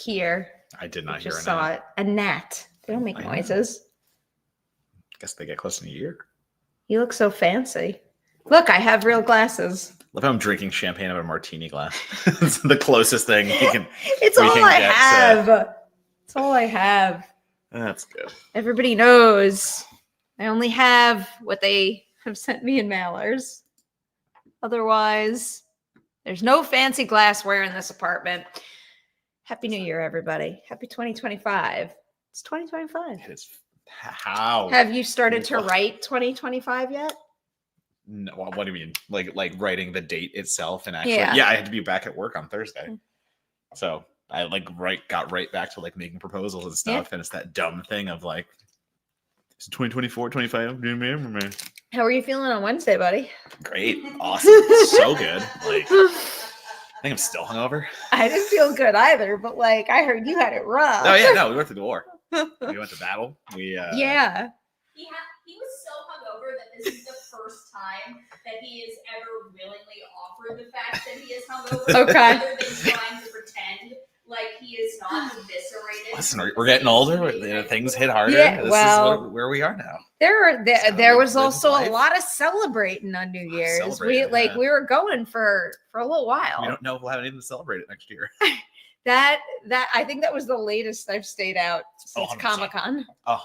Here. I did not hear Just a saw gnat. it. A gnat. They don't make I know. noises. Guess they get close in a year. You look so fancy. Look, I have real glasses. Love how I'm drinking champagne out of a martini glass. It's the closest thing you can. It's we all can I get to- have. It's all I have. That's good. Everybody knows I only have what they have sent me in mailers. Otherwise, there's no fancy glassware in this apartment. Happy New Year, everybody. Happy 2025. It's 2025. It is how. Have you started to write 2025 yet? No, what do you mean? Like writing the date itself and actually? Yeah. Yeah, I had to be back at work on Thursday, so I got right back to like making proposals and stuff, and it's that dumb thing of like, it's 2024, 25. How are you feeling on Wednesday, buddy? Great, awesome, so good. Like, I think I'm still hungover. I didn't feel good either, but like I heard you had it rough. Oh yeah, no, we went to the war. We went to battle. Yeah. He was so hungover that this is the first time that he has ever willingly offered the fact that he is hungover. Okay. Rather than trying to pretend like he is not eviscerated. Listen, we're getting older. Things hit harder. Yeah, This well, is where we are now. There was live also life. a lot of celebrating on New Year's. Celebrating, We were going for a little while. We don't know if we'll have anything to celebrate it next year. That I think that was the latest I've stayed out since 100%. Comic-Con. 100%. I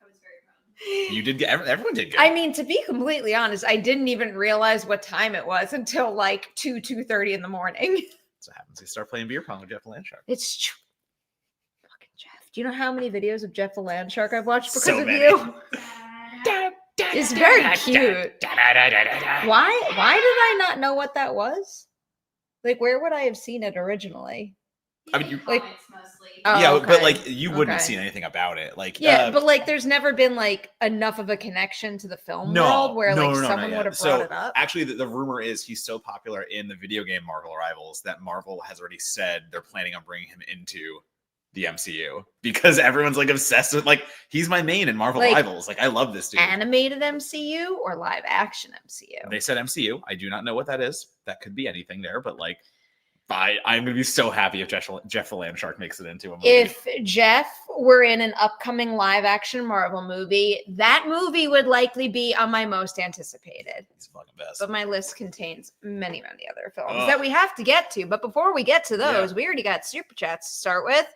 was very proud. You did get. Everyone did good. I mean, to be completely honest, I didn't even realize what time it was until like 2:30 in the morning. That's what happens. You start playing beer pong with Jeff Landshark. It's true. Fucking Jeff. Do you know how many videos of Jeff the Landshark I've watched because So of many. you? It's very cute. Why did I not know what that was? Like, where would I have seen it originally? I mean, you- Like- Comics mostly. Oh, yeah, okay. but like you wouldn't have Okay. seen anything about it. Like, Yeah, but like, there's never been like enough of a connection to the film world where like someone not would yet. have So, brought it up. actually, the rumor is he's so popular in the video game Marvel Rivals that Marvel has already said they're planning on bringing him into the MCU because everyone's like obsessed with like he's my main in Marvel Like, Rivals. Like, I love this dude. Animated MCU or live action MCU? They said MCU. I do not know what that is. That could be anything there, but like, I'm gonna be so happy if Jeff the Landshark makes it into a movie. If Jeff were in an upcoming live action Marvel movie, that movie would likely be on my most anticipated. He's fucking best. But my list contains many, many other films Ugh. that we have to get to. But before we get to those, we already got super chats to start with.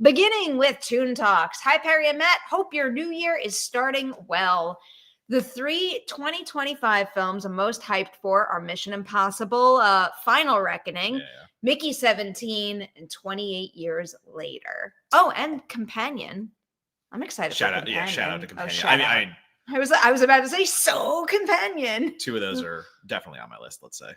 Beginning with Toon Talks. Hi, Perri and Matt. Hope your new year is starting well. The 3 2025 films I'm most hyped for are Mission Impossible, Final Reckoning, Yeah. Mickey 17, and 28 Years Later. Oh, and Companion. I'm excited Shout for out, Companion. shout out to Oh, Companion. shout out. I mean, I was about to say So Companion. two of those are definitely on my list. Let's say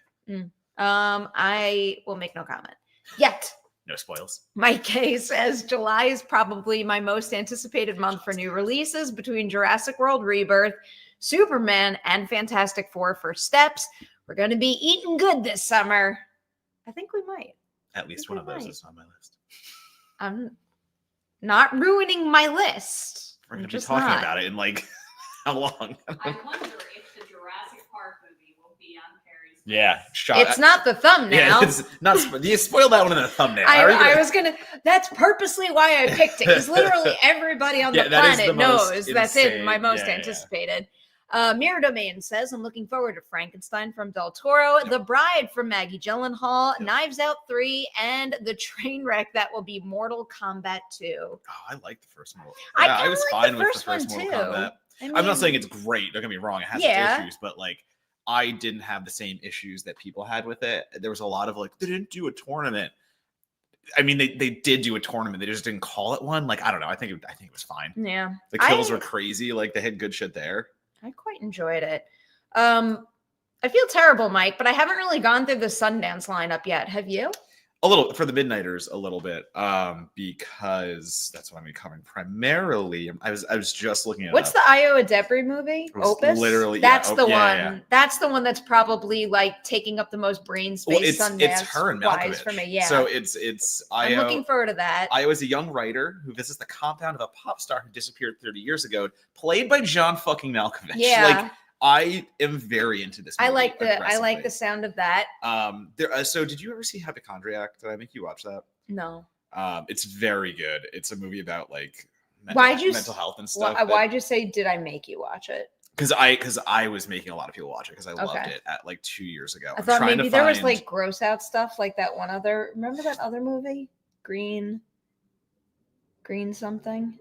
I will make no comment yet. no spoils. Mike K says July is probably my most anticipated month for new releases between Jurassic World Rebirth, Superman, and Fantastic Four First Steps. We're going to be eating good this summer. I think we might. At least think one of we those might. is on my list. I'm not ruining my list. We're I'm gonna be just talking not. about it in like how long? I wonder if the Jurassic Park movie will be on Perry's list. Yeah, It's not the thumbnail. Yeah, it's not. You spoiled that one in the thumbnail. I was gonna. That's purposely why I picked it because literally everybody on the Yeah, that is the planet most knows that's in my insane- most yeah. anticipated. Mirror Domain says, I'm looking forward to Frankenstein from Del Toro, The Bride from Maggie Gyllenhaal, Knives Out 3, and the train wreck that will be Mortal Kombat 2. Oh, I like the first one. I Yeah, I kinda was like fine the with first the first one, Mortal too. Kombat. I I'm not mean, saying it's great. Don't get me wrong; it has Yeah. its issues, but like I didn't have the same issues that people had with it. There was a lot of like they didn't do a tournament. I mean, they did do a tournament. They just didn't call it one. Like I don't know. I think it was fine. Yeah, The kills were crazy. Like they had good shit there. I quite enjoyed it. I feel terrible, Mike, but I haven't really gone through the Sundance lineup yet. Have you? A little for the Midnighters, a little bit, because that's what I'm gonna be covering primarily. I was just looking at What's the Iowa Debris movie? It was Opus? literally- That's yeah, the yeah, one. yeah. That's the one that's probably like taking up the most brain space. Well, it's her and wise Malkovich for me. Yeah. So it's I'm Io. looking forward to that. Io is a young writer who visits the compound of a pop star who disappeared 30 years ago, played by John fucking Malkovich. Yeah. Like I am very into this movie. I like the aggressively. sound of that. So did you ever see Hypochondriac? Did I make you watch that? No. It's very good. It's a movie about like mental health and stuff. Why'd you say did I make you watch it? Because I was making a lot of people watch it because I loved it at like 2 years ago. I thought maybe there was like gross out stuff like that one other. Remember that other movie, Green something,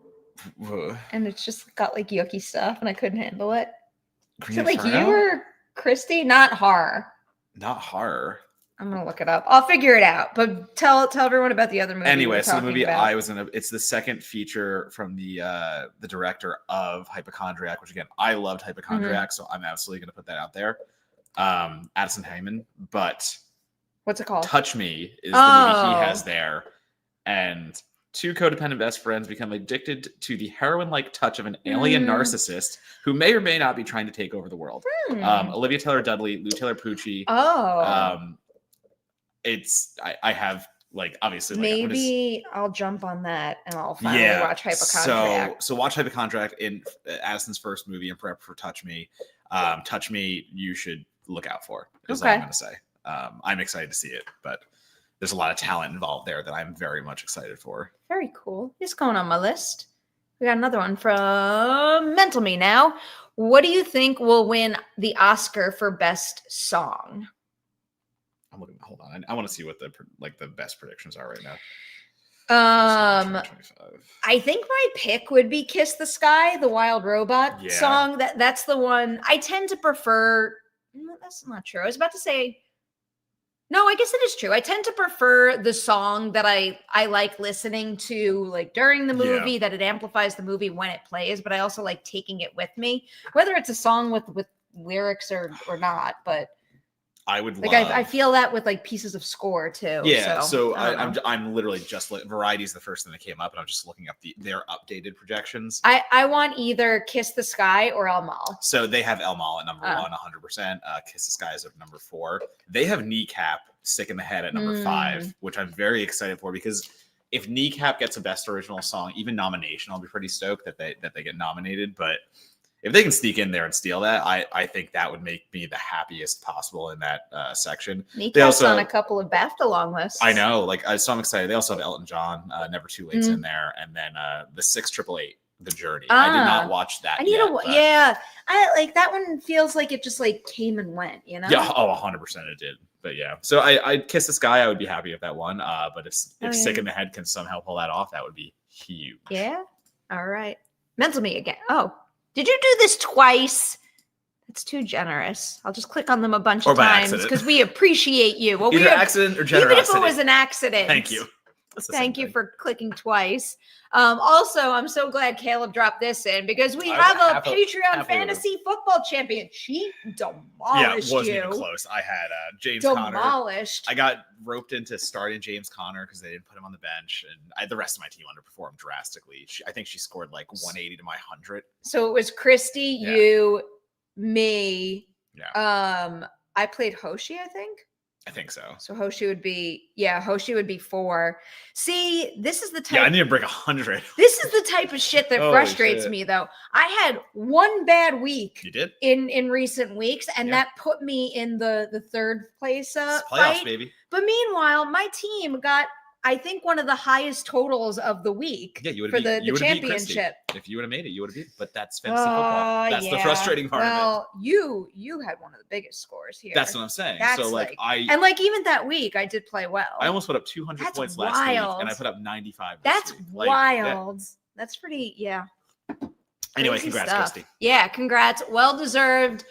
and it's just got like yucky stuff, and I couldn't handle it. Green So like Inferno? you or Christy, not horror. Not horror. I'm gonna look it up. I'll figure it out. But tell everyone about the other movie. Anyway, so the talking movie about. it's the second feature from the director of Hypochondriac, which again I loved Hypochondriac, so I'm absolutely gonna put that out there. Addison Heyman, but What's it called? Touch Me is the movie he has there, and two codependent best friends become addicted to the heroin-like touch of an alien narcissist who may or may not be trying to take over the world. Olivia Taylor-Dudley, Lou Taylor-Pucci. I have like obviously maybe I'll jump on that and I'll finally watch Hypochondriac. So watch Hypochondriac in Addison's first movie and prep for Touch Me. Touch Me you should look out for is all I'm gonna say. I'm excited to see it, but there's a lot of talent involved there that I'm very much excited for. Very cool. It's going on my list. We got another one from Mental Me now. What do you think will win the Oscar for Best Song? I'm looking. Hold on. I want to see what the best predictions are right now. I think my pick would be "Kiss the Sky," the Wild Robot song. That's the one I tend to prefer. No, that's not true. I was about to say. No, I guess it is true. I tend to prefer the song that I like listening to like during the movie, that it amplifies the movie when it plays, but I also like taking it with me, whether it's a song with lyrics or not. But I would like I feel that with like pieces of score too. Yeah, so I'm literally just Variety is the first thing that came up, and I'm just looking up their updated projections. I want either Kiss the Sky or El Mal. So they have El Mal at number 1, 100%. Kiss the Sky is at number 4. They have Kneecap, Sick in the Head at number 5, which I'm very excited for because if Kneecap gets a Best Original Song, even nomination, I'll be pretty stoked that they get nominated. But if they can sneak in there and steal that, I think that would make me the happiest possible in that section. Kneecap's on a couple of BAFTA long lists. I know, so I'm excited. They also have Elton John, Never Too Late's in there, and then the 688, The Journey. I did not watch that. I need I like that one. Feels like it just like came and went, you know? Yeah, 100% it did. But yeah, so I Kiss the Sky. I would be happy if that won. But if Sick in the Head can somehow pull that off, that would be huge. Yeah. All right. Mental Me again. Oh. Did you do this twice? It's too generous. I'll just click on them a bunch of times because we appreciate you. Well, either accident or generosity. Even if it was an accident. Thank you. Thank you for clicking twice. Also, I'm so glad Caleb dropped this in because we have a Patreon fantasy football champion. She demolished it wasn't even close. I had James Conner. I got roped into starting James Conner because they didn't put him on the bench, and the rest of my team underperformed drastically. I think she scored like 180 to my 100. So it was Christy, you, me. Yeah. I played Hoshi, I think. I think so. So Hoshi would be 4. See, this is the type. Yeah, I need to break 100. This is the type of shit that frustrates me, though. I had one bad week. You did in recent weeks, and that put me in the third place playoffs, fight. baby. But meanwhile, my team got, I think, one of the highest totals of the week. Yeah, you would for have the championship. If you would have made it, you would have beat. But that's fantasy football. That's the frustrating part of it. Well, you had one of the biggest scores here. That's what I'm saying. That's so even that week, I did play well. I almost put up 200 points last week, and I put up 95. That's week. wild. That's pretty. Yeah. Anyway, crazy congrats, stuff. Christy. Yeah, congrats. Well deserved.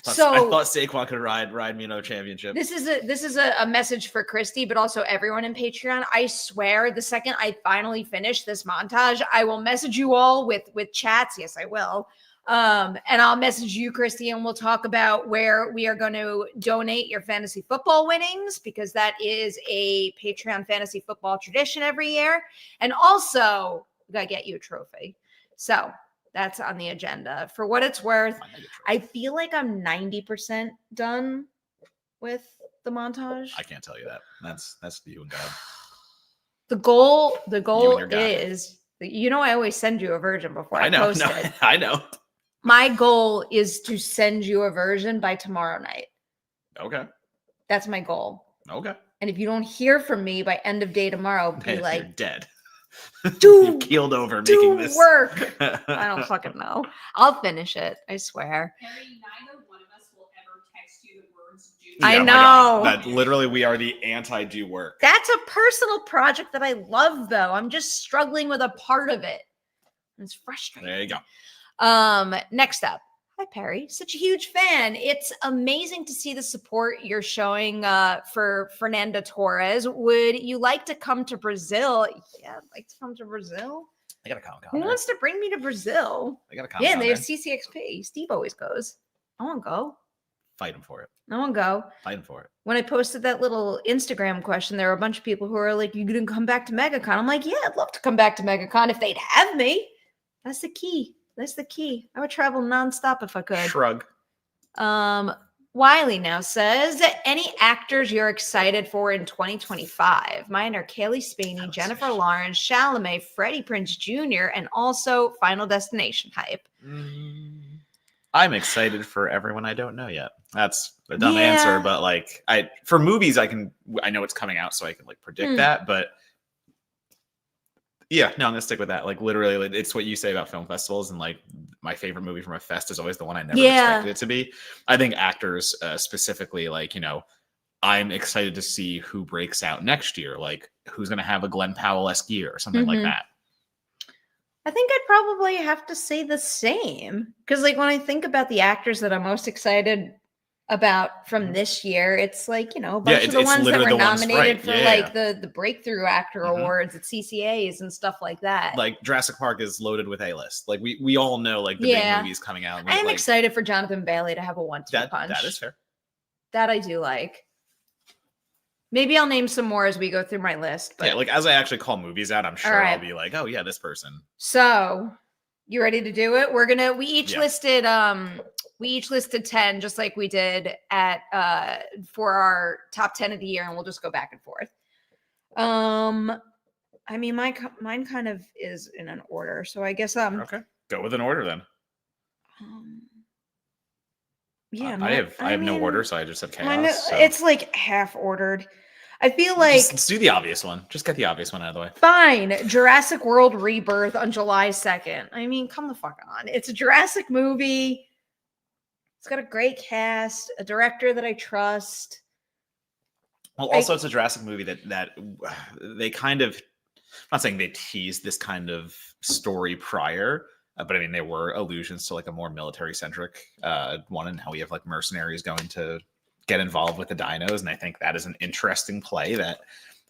I thought Saquon could ride me another championship. This is a message for Christy, but also everyone in Patreon. I swear, the second I finally finish this montage, I will message you all with chats. Yes, I will. And I'll message you, Christy, and we'll talk about where we are going to donate your fantasy football winnings, because that is a Patreon fantasy football tradition every year. And also, we got to get you a trophy. So that's on the agenda. For what it's worth, I feel like I'm 90% done with the montage. I can't tell you that. That's you and God. The goal is, I always send you a version before I post it. I know. My goal is to send you a version by tomorrow night. Okay. That's my goal. Okay. And if you don't hear from me by end of day tomorrow, be You're like, dead. Do you keeled over making this work. I don't fucking know. I'll finish it. I swear. Perri, neither one of us will ever text you the words "do." I my know. God. That literally, we are the anti-do work. That's a personal project that I love, though. I'm just struggling with a part of it. It's frustrating. There you go. Next up. Hi, Perri. Such a huge fan. It's amazing to see the support you're showing for Fernanda Torres. Would you like to come to Brazil? Yeah, I'd like to come to Brazil. I got a comment. Who wants to bring me to Brazil? I got a comment. Yeah, they have CCXP. Steve always goes. I won't go. Fight him for it. I won't go. Fight him for it. When I posted that little Instagram question, there were a bunch of people who were like, "You gonna come back to MegaCon?" I'm like, "Yeah, I'd love to come back to MegaCon if they'd have me." That's the key. That's the key. I would travel nonstop if I could. Shrug. Wiley now says, any actors you're excited for in 2025? Mine are Kaylee Spaney, Jennifer Lawrence, Chalamet, Freddie Prinze Jr., and also Final Destination hype. I'm excited for everyone I don't know yet. That's a dumb answer, but like for movies, I know it's coming out, so I can like predict that, but yeah, no, I'm gonna stick with that. Like literally, it's what you say about film festivals, and like my favorite movie from a fest is always the one I never expected it to be. I think actors specifically, like, you know, I'm excited to see who breaks out next year. Like who's gonna have a Glenn Powell-esque year or something like that. I think I'd probably have to say the same, because like when I think about the actors that I'm most excited about from this year, it's like, you know, a bunch of the ones that were nominated for like the breakthrough actor awards at CCAs and stuff like that. Like Jurassic Park is loaded with A-list. Like we all know like the big movies coming out. I am excited for Jonathan Bailey to have a 1-2 punch. That is fair. That I do like. Maybe I'll name some more as we go through my list. But yeah, like as I actually call movies out, I'm sure I'll be like, oh yeah, this person. So you ready to do it? We each listed 10, just like we did at for our top 10 of the year, and we'll just go back and forth. I mean, mine kind of is in an order, so I guess okay, go with an order then. Yeah, I have no order, so I just have chaos. It's like half ordered. I feel like let's do the obvious one. Just get the obvious one out of the way. Fine. Jurassic World Rebirth on July 2nd. I mean, come the fuck on. It's a Jurassic movie. It's got a great cast, a director that I trust. Well, also it's a Jurassic movie that they kind of, I'm not saying they teased this kind of story prior, but I mean, there were allusions to like a more military-centric one, and how we have like mercenaries going to get involved with the dinos. And I think that is an interesting play, that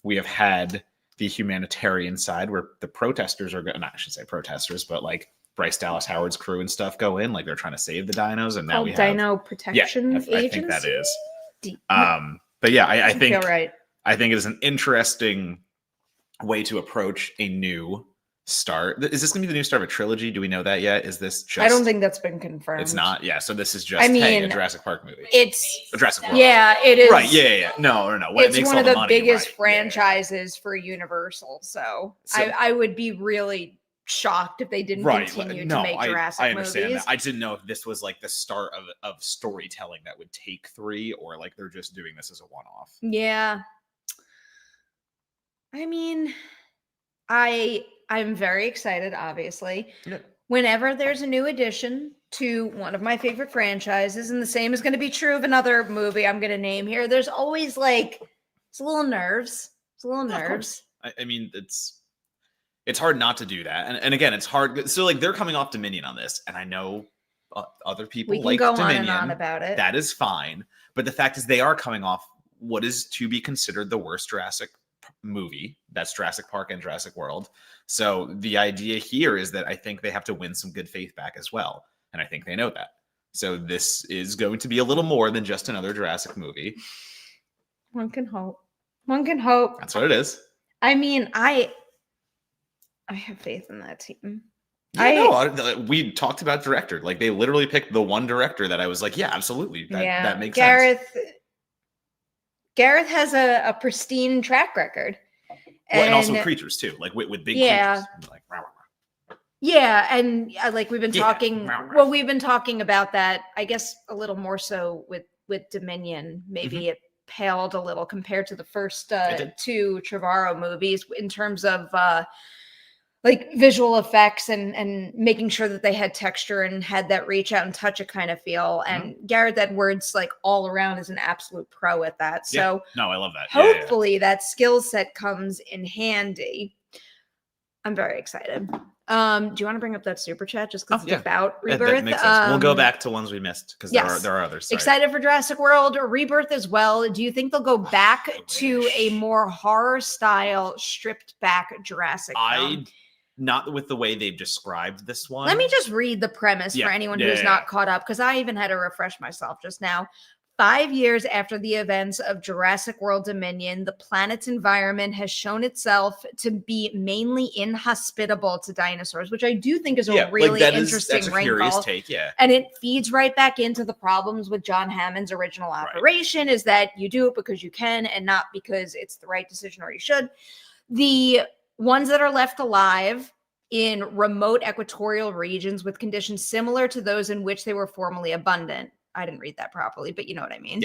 we have had the humanitarian side where the protesters are going, I should say protesters, but like Bryce Dallas Howard's crew and stuff go in, like they're trying to save the dinos. And now we have Dino Protection Agency. I think that is. But yeah, I think I think it is an interesting way to approach a new start. Is this going to be the new start of a trilogy? Do we know that yet? Is this just... I don't think that's been confirmed. It's not? Yeah, so this is just, a Jurassic Park movie. It's... A Jurassic World. Yeah, it is. Right, yeah. No. It's one of the biggest franchises for Universal, so I would be really shocked if they didn't continue to make Jurassic I understand movies. that. I didn't know if this was like the start of storytelling that would take 3, or like they're just doing this as a one-off. Yeah. I mean, I'm very excited, obviously. Yeah. Whenever there's a new addition to one of my favorite franchises, and the same is going to be true of another movie I'm going to name here, there's always like, it's a little nerves. It's a little nerves. I mean, it's hard not to do that. And again, it's hard. So like they're coming off Dominion on this, and I know other people like Dominion. We can go on and on about it. That is fine. But the fact is they are coming off what is to be considered the worst Jurassic movie. That's Jurassic Park and Jurassic World. So the idea here is that I think they have to win some good faith back as well. And I think they know that. So this is going to be a little more than just another Jurassic movie. One can hope. One can hope. That's what it is. I mean, I have faith in that team. We talked about director. Like they literally picked the one director that I was like, yeah, absolutely. That makes sense. Gareth has a pristine track record. And also creatures too, like with big creatures. Like, rah, rah, rah. Yeah, and like we've been Yeah. talking. Well, we've been talking about that. I guess a little more so with Dominion. Maybe it paled a little compared to the first two Trevorrow movies in terms of like visual effects and making sure that they had texture and had that reach out and touch it kind of feel. And Gareth Edwards, like all around, is an absolute pro at that. So no, I love that. Hopefully that skill set comes in handy. I'm very excited. Do you want to bring up that super chat just because it's about Rebirth? That makes sense. We'll go back to ones we missed because there are others. Sorry. Excited for Jurassic World Rebirth as well. Do you think they'll go back to a more horror style, stripped back Jurassic film? Not with the way they've described this one. Let me just read the premise for anyone who's not caught up, because I even had to refresh myself just now. 5 years after the events of Jurassic World Dominion, the planet's environment has shown itself to be mainly inhospitable to dinosaurs, which I do think is a really interesting wrinkle. Take, and it feeds right back into the problems with John Hammond's original operation, is that you do it because you can and not because it's the right decision or you should. The ones that are left alive in remote equatorial regions with conditions similar to those in which they were formerly abundant. I didn't read that properly, but you know what I mean.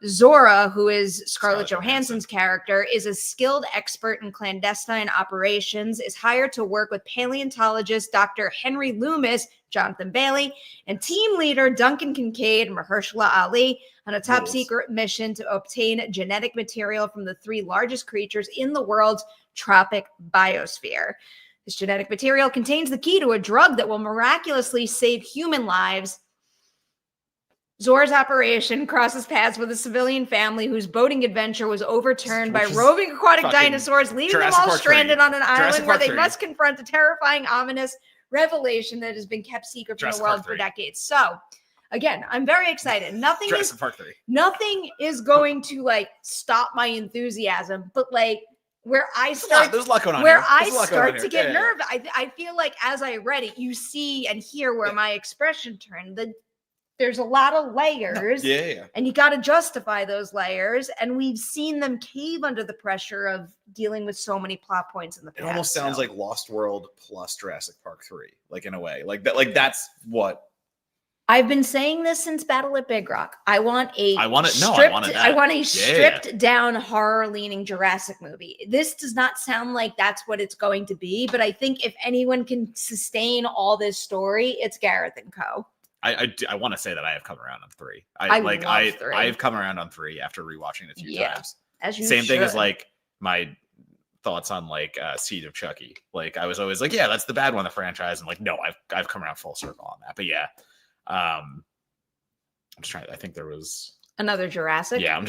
Zora, who is Scarlett Johansson's character, is a skilled expert in clandestine operations, is hired to work with paleontologist Dr. Henry Loomis, Jonathan Bailey, and team leader Duncan Kincaid and Mahershala Ali on a top secret mission to obtain genetic material from the 3 largest creatures in the world's tropic biosphere. This genetic material contains the key to a drug that will miraculously save human lives. Zora's operation crosses paths with a civilian family whose boating adventure was overturned by roving aquatic dinosaurs, leaving them all stranded on an island where they must confront a terrifying, ominous revelation that has been kept secret from the world for decades. So, again, I'm very excited. Nothing is going to like stop my enthusiasm, but like where I start, there's a lot going on. Where I start to get nervous, I feel like as I read it, you see and hear where my expression turned. There's a lot of layers, and you got to justify those layers, and we've seen them cave under the pressure of dealing with so many plot points in the past. It almost sounds like Lost World plus Jurassic Park 3, like in a way, like that. Like that's what I've been saying this since Battle at Big Rock. I want a stripped down horror leaning Jurassic movie. This does not sound like that's what it's going to be, but I think if anyone can sustain all this story, it's Gareth and Co. I want to say that I have come around on 3. I have come around on 3 after rewatching it a few times. Same thing as like my thoughts on like Seed of Chucky. Like I was always like, yeah, that's the bad one of the franchise, and like no, I've come around full circle on that. But yeah, I'm just trying. I think there was another Jurassic. Yeah, I'm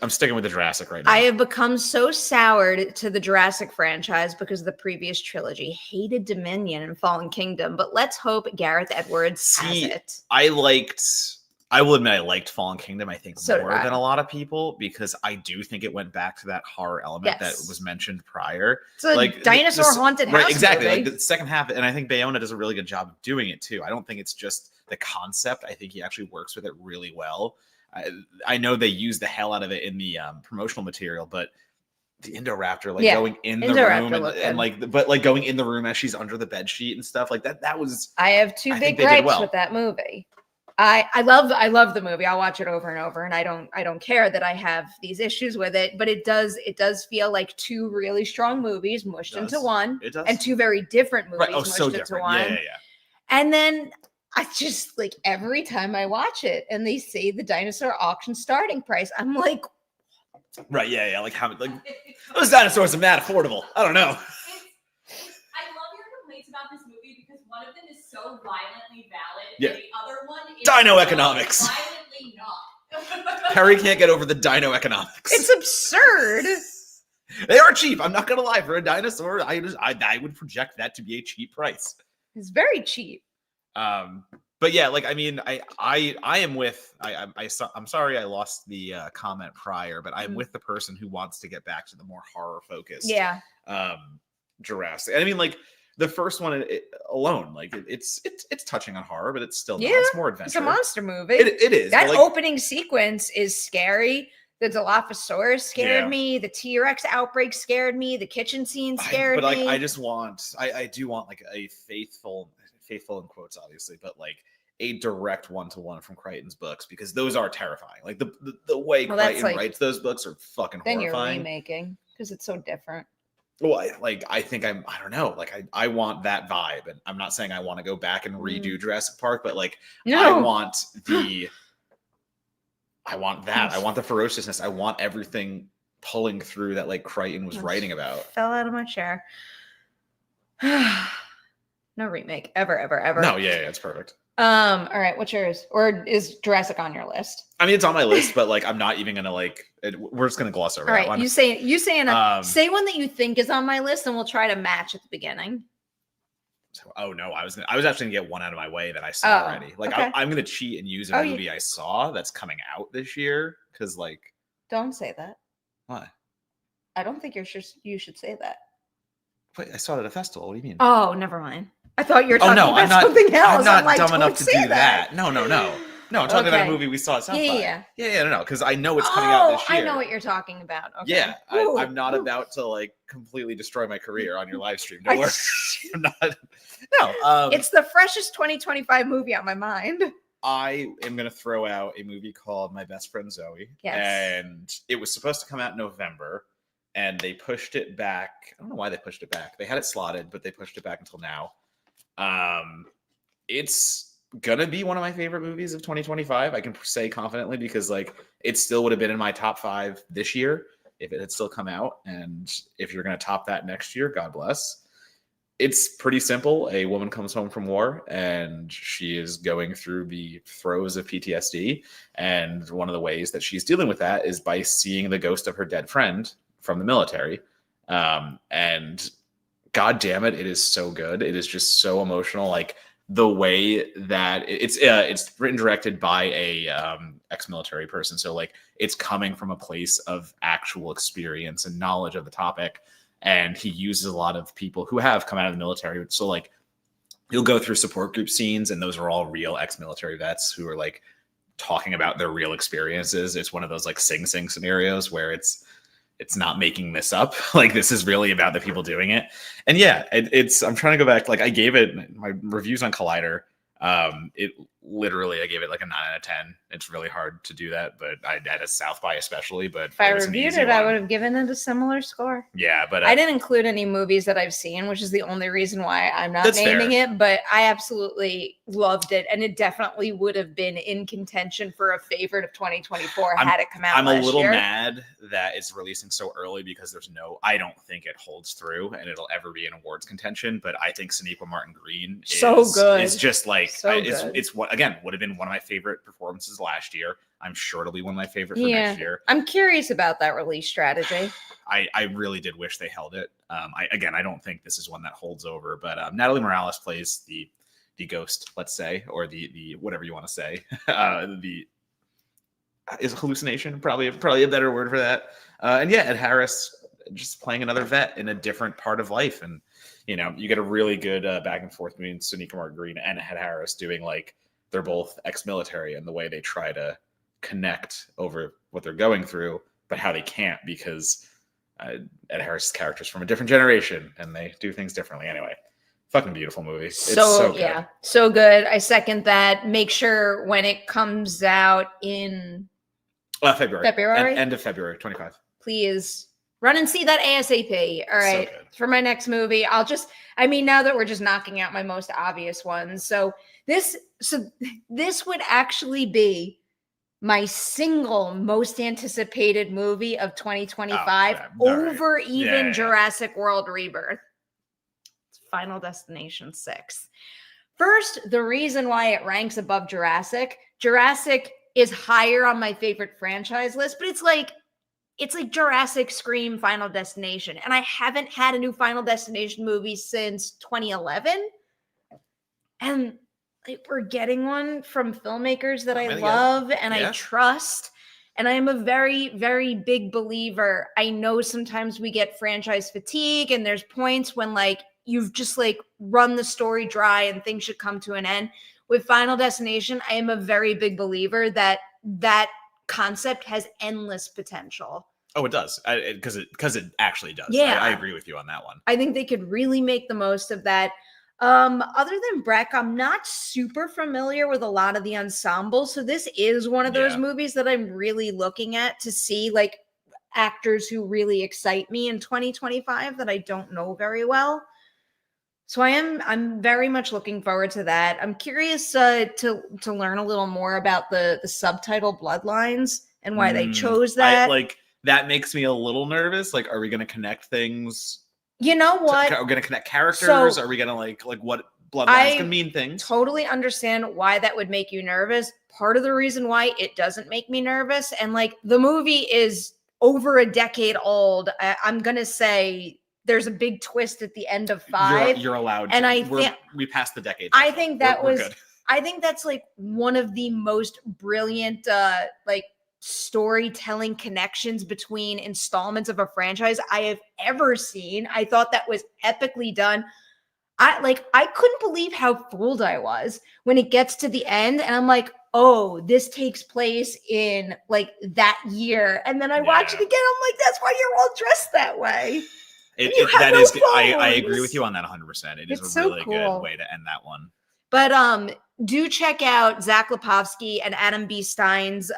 sticking with the Jurassic right now. I have become so soured to the Jurassic franchise because of the previous trilogy. Hated Dominion and Fallen Kingdom, but let's hope Gareth Edwards has it. I will admit I liked Fallen Kingdom, I think, more than a lot of people, because I do think it went back to that horror element that was mentioned prior. It's a like dinosaur haunted house. Right, exactly. Movie. Like the second half, and I think Bayona does a really good job of doing it too. I don't think it's just the concept. I think he actually works with it really well. I know they use the hell out of it in the promotional material, but the Indoraptor, like going in the room and like, but like going in the room as she's under the bed sheet and stuff like that. That was. I have 2 big gripes with that movie. I love the movie. I'll watch it over and over, and I don't care that I have these issues with it. But it does feel like 2 really strong movies mushed into one, and 2 very different movies mushed into one. Yeah. And then I just like every time I watch it and they say the dinosaur auction starting price, I'm like, right, yeah, like how like those dinosaurs are mad affordable. I don't know. I love your complaints about this movie because one of them is so violently valid, and the other one is dino economics. Violently not. Perri can't get over the dino economics. It's absurd. They are cheap. I'm not gonna lie. For a dinosaur, I would project that to be a cheap price. It's very cheap. But yeah, like I mean, I am with I'm sorry I lost the comment prior, but I'm with the person who wants to get back to the more horror focused. Yeah. Jurassic. I mean, like the first one alone, like it's touching on horror, but it's still it's more adventure. It's a monster movie. It is. That like, opening sequence is scary. The Dilophosaurus scared Yeah. me. The T-Rex outbreak scared me. The kitchen scene scared but like me. I just want I do want like a faithful in quotes obviously, but like a direct one-to-one from Crichton's books, because those are terrifying. Like the way Well, that's Crichton like- writes those books are fucking then you're horrifying. remaking because it's so different. Well, I think I don't know. Like I want that vibe, and I'm not saying I want to go back and redo Jurassic Park, but like I want I want that. I want the ferociousness. I want everything pulling through that like Crichton was writing about. Fell out of my chair. No remake ever. No, yeah, it's perfect. All right, what's yours? Or is Jurassic on your list? I mean, it's on my list, but like I'm not even gonna like. We're just gonna gloss over All that right, one. you say say one that you think is on my list, and we'll try to match at the beginning. Oh no, I was actually gonna get one out of my way that I saw already. Like okay. I'm gonna cheat and use a movie I saw that's coming out this year, because like. Don't say that. Why? I don't think you should say that. Wait, I saw it at a festival. What do you mean? Oh, never mind. I thought you were talking about something else. I'm not like, dumb enough to do that. No. I'm talking about a movie we saw at South by. Yeah, no, because I know it's coming out this year. I know what you're talking about. Okay. Yeah, I'm not about to like completely destroy my career on your live stream. Don't worry. I'm not. No, it's the freshest 2025 movie on my mind. I am going to throw out a movie called My Best Friend Zoe. Yes. And it was supposed to come out in November, and they pushed it back. I don't know why they pushed it back. They had it slotted, but they pushed it back until now. It's gonna be one of my favorite movies of 2025. I can say confidently, because like it still would have been in my top 5 this year if it had still come out. And if you're gonna top that next year, God bless. It's pretty simple. A woman comes home from war and she is going through the throes of PTSD. And one of the ways that she's dealing with that is by seeing the ghost of her dead friend from the military. And God damn it, it is so good. It is just so emotional. Like the way that it's written and directed by a ex-military person. So like it's coming from a place of actual experience and knowledge of the topic. And he uses a lot of people who have come out of the military. So like you'll go through support group scenes, and those are all real ex-military vets who are like talking about their real experiences. It's one of those like Sing Sing scenarios where it's not making this up. Like this is really about the people doing it. And yeah, I'm trying to go back. Like I gave it my reviews on Collider. I gave it like a 9 out of 10. It's really hard to do that, but I at a South by especially. But if I reviewed it, I would have given it a similar score. Yeah, but I didn't include any movies that I've seen, which is the only reason why I'm not naming it. But I absolutely loved it, and it definitely would have been in contention for a favorite of 2024 had it come out. I'm a little mad that it's releasing so early, because I don't think it holds through and it'll ever be in awards contention. But I think Sonequa Martin Green is so good. It's just like good. It's what again would have been one of my favorite performances last year. I'm sure it'll be one of my favorite for next year. I'm curious about that release strategy. I really did wish they held it. I don't think this is one that holds over, but Natalie Morales plays the ghost, let's say, or the whatever you want to say. Is hallucination probably a better word for that. And yeah, Ed Harris just playing another vet in a different part of life, and you get a really good back and forth between Sonequa Martin Green and Ed Harris doing like they're both ex-military, and the way they try to connect over what they're going through, but how they can't, because Ed Harris' character's from a different generation and they do things differently. Anyway, fucking beautiful movie. It's so good. Yeah, so good. I second that. Make sure when it comes out in February, end of February 25. Please run and see that ASAP. All right, for my next movie, now that we're just knocking out my most obvious ones, so this would actually be my single most anticipated movie of 2025 over even Jurassic World Rebirth. It's Final Destination 6. First, the reason why it ranks above Jurassic is higher on my favorite franchise list, but it's like Jurassic, Scream, Final Destination. And I haven't had a new Final Destination movie since 2011. And we're getting one from filmmakers that I love and I trust. And I am a very, very big believer. I know sometimes we get franchise fatigue, and there's points when like you've just like run the story dry and things should come to an end. With Final Destination, I am a very big believer that concept has endless potential. Oh, it does. Because it actually does. Yeah. I agree with you on that one. I think they could really make the most of that. Other than Breck, I'm not super familiar with a lot of the ensembles. So this is one of those movies that I'm really looking at to see like actors who really excite me in 2025 that I don't know very well. So I'm very much looking forward to that. I'm curious to learn a little more about the subtitle Bloodlines and why they chose that. That makes me a little nervous. Like, are we going to connect things? You know what? Are we going to connect characters? Are we going to like what Bloodlines can mean things? Totally understand why that would make you nervous. Part of the reason why it doesn't make me nervous, and like the movie is over a decade old. I'm going to say there's a big twist at the end of 5. You're allowed to. And we passed the decade. I think that we're good. I think that's like one of the most brilliant like storytelling connections between installments of a franchise I have ever seen. I thought that was epically done. I couldn't believe how fooled I was when it gets to the end and I'm like, oh, this takes place in like that year. And then I watch it again. I'm like, that's why you're all dressed that way. I agree with you on that 100%. It's a really good way to end that one. But do check out Zach Lipovsky and Adam B. Stein's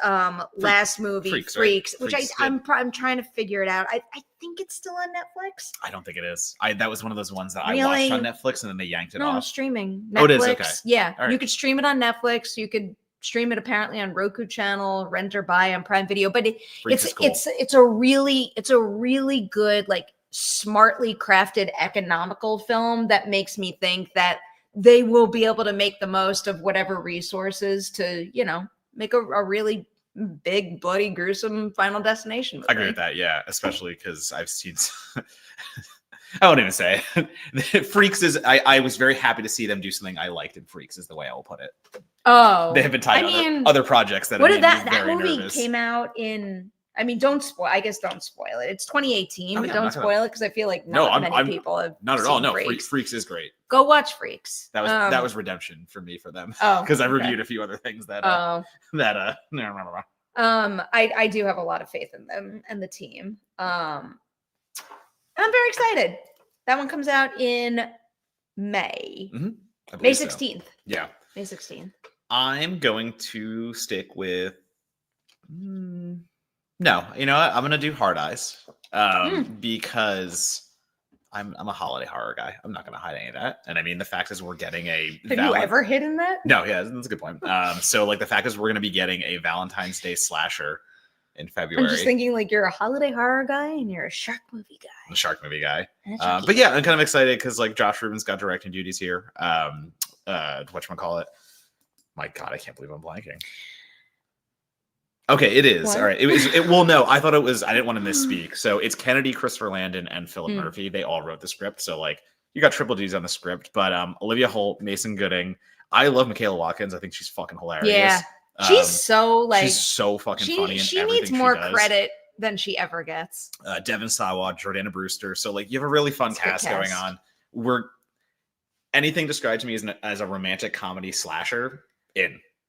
last movie, Freaks, which I'm trying to figure it out. I think it's still on Netflix. I don't think it is. That was one of those ones that I watched on Netflix and then they yanked it off. No, streaming. Netflix. Oh, it is? Okay. Yeah. Right. You could stream it on Netflix. You could stream it apparently on Roku channel, rent or buy on Prime Video. But it's a really good, like smartly crafted economical film that makes me think that they will be able to make the most of whatever resources to, make a really big, bloody, gruesome Final Destination movie. I agree with that, yeah. Especially because I've seen I won't even say it. Freaks is I was very happy to see them do something I liked in Freaks is the way I will put it. Oh. They have been tied to other projects that what have did made me that very movie nervous. Came out in don't spoil it. It's 2018, but don't spoil it because I feel like many people have not at all. No, Freaks is great. Go watch Freaks. That was redemption for me for them. Oh, because I reviewed a few other things that I do have a lot of faith in them and the team. I'm very excited. That one comes out in May. Mm-hmm. May 16th. So. Yeah. May 16th. I'm going to stick with no, you know what? I'm gonna do Hard Eyes because I'm a holiday horror guy. I'm not gonna hide any of that. And I mean, the fact is we're getting a Have you ever hidden that? No, yeah, that's a good point. So like the fact is we're gonna be getting a Valentine's Day slasher in February. I'm just thinking like you're a holiday horror guy and you're a shark movie guy. I'm a shark movie guy. But yeah, I'm kind of excited because like Josh Rubin's got directing duties here. Whatchamacallit? My God, I can't believe I'm blanking. Okay, it is. What? All right. I thought it was, I didn't want to misspeak. So it's Kennedy, Christopher Landon, and Philip Murphy. They all wrote the script. So like you got triple D's on the script, but Olivia Holt, Mason Gooding. I love Michaela Watkins. I think she's fucking hilarious. Yeah. She's so fucking funny. She needs more credit than she ever gets. Devin Sawa, Jordana Brewster. So like you have a really fun cast going on. Anything described to me as a romantic comedy slasher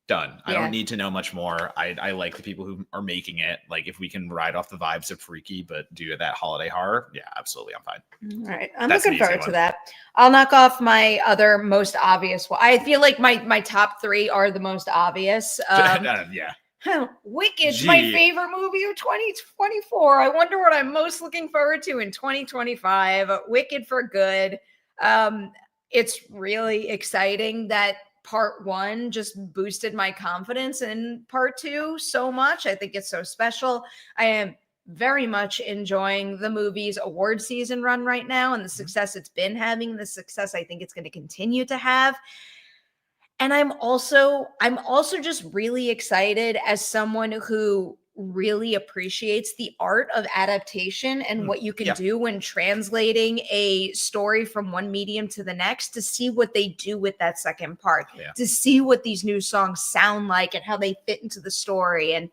done. I don't need to know much more. I like the people who are making it. Like if we can ride off the vibes of Freaky, but do that holiday horror, yeah, absolutely, I'm fine. All right, I'm looking forward to that. I'll knock off my other most obvious one. I feel like my top 3 are the most obvious. Yeah. Wicked's my favorite movie of 2024. I wonder what I'm most looking forward to in 2025. Wicked for Good. It's really exciting that Part 1 just boosted my confidence in Part 2 so much. I think it's so special. I am very much enjoying the movie's award season run right now and the success it's been having, the success I think it's going to continue to have. And I'm also just really excited as someone who really appreciates the art of adaptation and what you can do when translating a story from one medium to the next, to see what they do with that second part, to see what these new songs sound like and how they fit into the story, and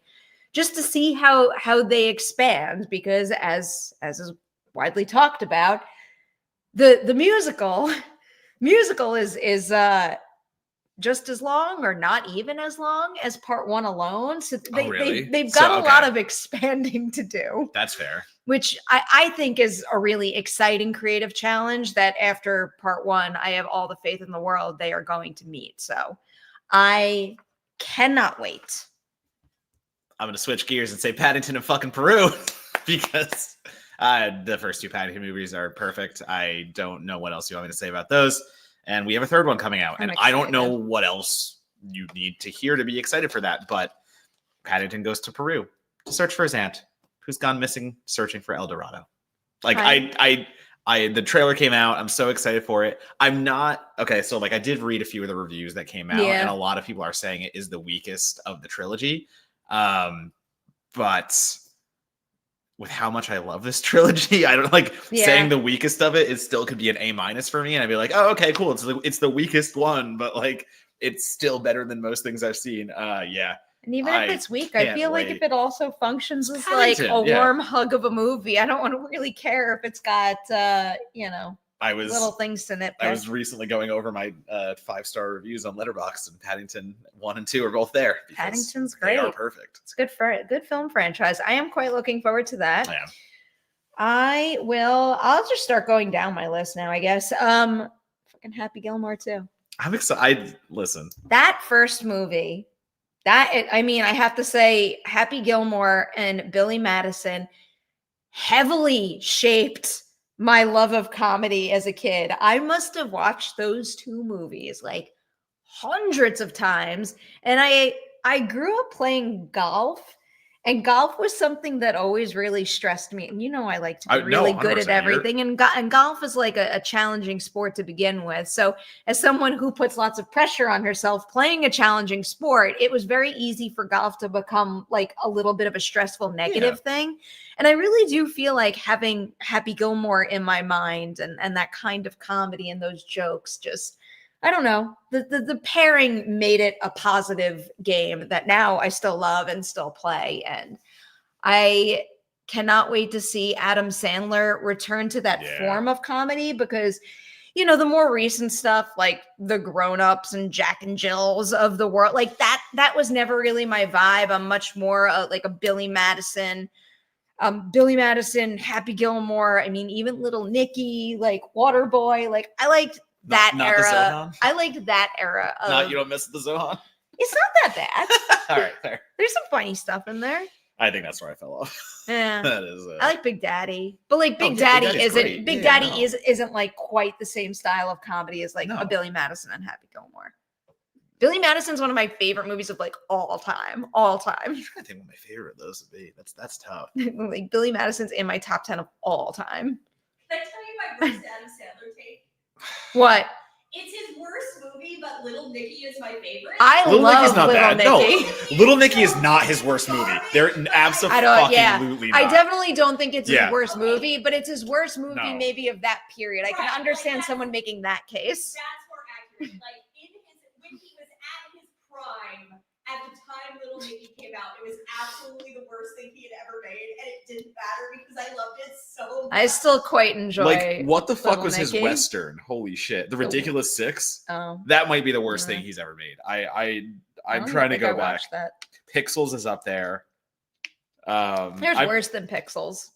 just to see how they expand, because as is widely talked about, the musical is just as long or not even as long as part 1 alone. So really? they've got a lot of expanding to do. That's fair. Which I think is a really exciting creative challenge that after part 1, I have all the faith in the world they are going to meet. So I cannot wait. I'm going to switch gears and say Paddington and fucking Peru because the first 2 Paddington movies are perfect. I don't know what else you want me to say about those. And we have a third one coming out. I'm and excited. I don't know what else you need to hear to be excited for that. But Paddington goes to Peru to search for his aunt, who's gone missing, searching for El Dorado. Like the trailer came out. I'm so excited for it. I'm not okay. So like I did read a few of the reviews that came out, and a lot of people are saying it is the weakest of the trilogy. But with how much I love this trilogy, I don't saying the weakest of it. It still could be an A- for me, and I'd be like, oh, okay, cool. It's the weakest one, but like it's still better than most things I've seen. Yeah. And even if it's weak, I feel like if it also functions as like a warm hug of a movie, I don't want to really care if it's got, little things to nitpick. I was recently going over my 5-star reviews on Letterboxd, and Paddington 1 and 2 are both there. Paddington's great. They are perfect. It's good film franchise. I am quite looking forward to that. I am. I'll just start going down my list now, I guess. Fucking Happy Gilmore too. I'm excited. Listen. That first movie. I have to say, Happy Gilmore and Billy Madison heavily shaped my love of comedy as a kid. I must have watched those 2 movies like hundreds of times. And I grew up playing golf, and golf was something that always really stressed me. And I like to be really good at everything. And golf is like a challenging sport to begin with. So as someone who puts lots of pressure on herself playing a challenging sport, it was very easy for golf to become like a little bit of a stressful negative thing. And I really do feel like having Happy Gilmore in my mind and that kind of comedy and those jokes just, I don't know, the pairing made it a positive game that now I still love and still play. And I cannot wait to see Adam Sandler return to that form of comedy because, the more recent stuff like the Grown-Ups and Jack and Jill's of the world, like that was never really my vibe. I'm much more like a Billy Madison, Happy Gilmore. I mean, even Little Nicky, like Waterboy, like I liked that era. I liked that era. You don't miss the Zohan? It's not that bad. All right, fair. There's some funny stuff in there. I think that's where I fell off. Yeah, that is. I like Big Daddy, but like Big Daddy isn't. Big Daddy isn't like quite the same style of comedy as like a Billy Madison and Happy Gilmore. Billy Madison's one of my favorite movies of like all time. I think one of my favorite of those would be that's tough. Like Billy Madison's in my top 10 of all time. Can I tell you my worst Adam Sandler take? What? It's his worst movie, but Little Nicky is my favorite. I love Little Nicky. No, Little Nicky is not his worst movie. They're absolutely not. I definitely don't think it's his worst movie, but it's his worst movie maybe of that period. I can understand someone making that case. That's more accurate. Like when he was at his prime, at the time Little Nicky came out, it was absolutely the worst thing he had ever made, and it didn't matter because I loved it so much. I still quite enjoy. Like, what the fuck was his Western? Holy shit, The Ridiculous Six. Oh, that might be the worst thing he's ever made. I'm trying to go back. That. Pixels is up there. There's worse than Pixels.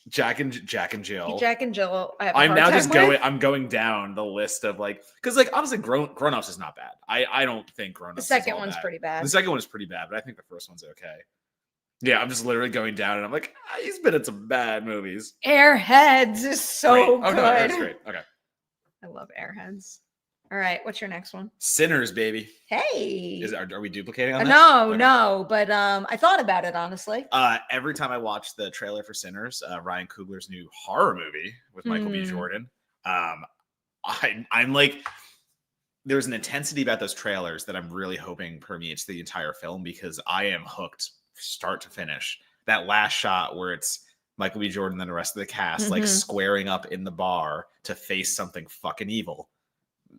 Jack and Jill. Jack and Jill. I'm going down the list of because honestly, Grown-Ups is not bad. I don't think Grown-Ups. The second one's pretty bad. The second one is pretty bad, but I think the first one's okay. Yeah, I'm just literally going down, and I'm like, he's been in some bad movies. Airheads is so good. No, that's great. Okay. I love Airheads. All right, what's your next one? Sinners, baby. Hey. Are we duplicating on that? No, but I thought about it, honestly. Every time I watch the trailer for Sinners, Ryan Coogler's new horror movie with Michael B. Jordan, I'm like, there's an intensity about those trailers that I'm really hoping permeates the entire film because I am hooked start to finish. That last shot where it's Michael B. Jordan and the rest of the cast squaring up in the bar to face something fucking evil.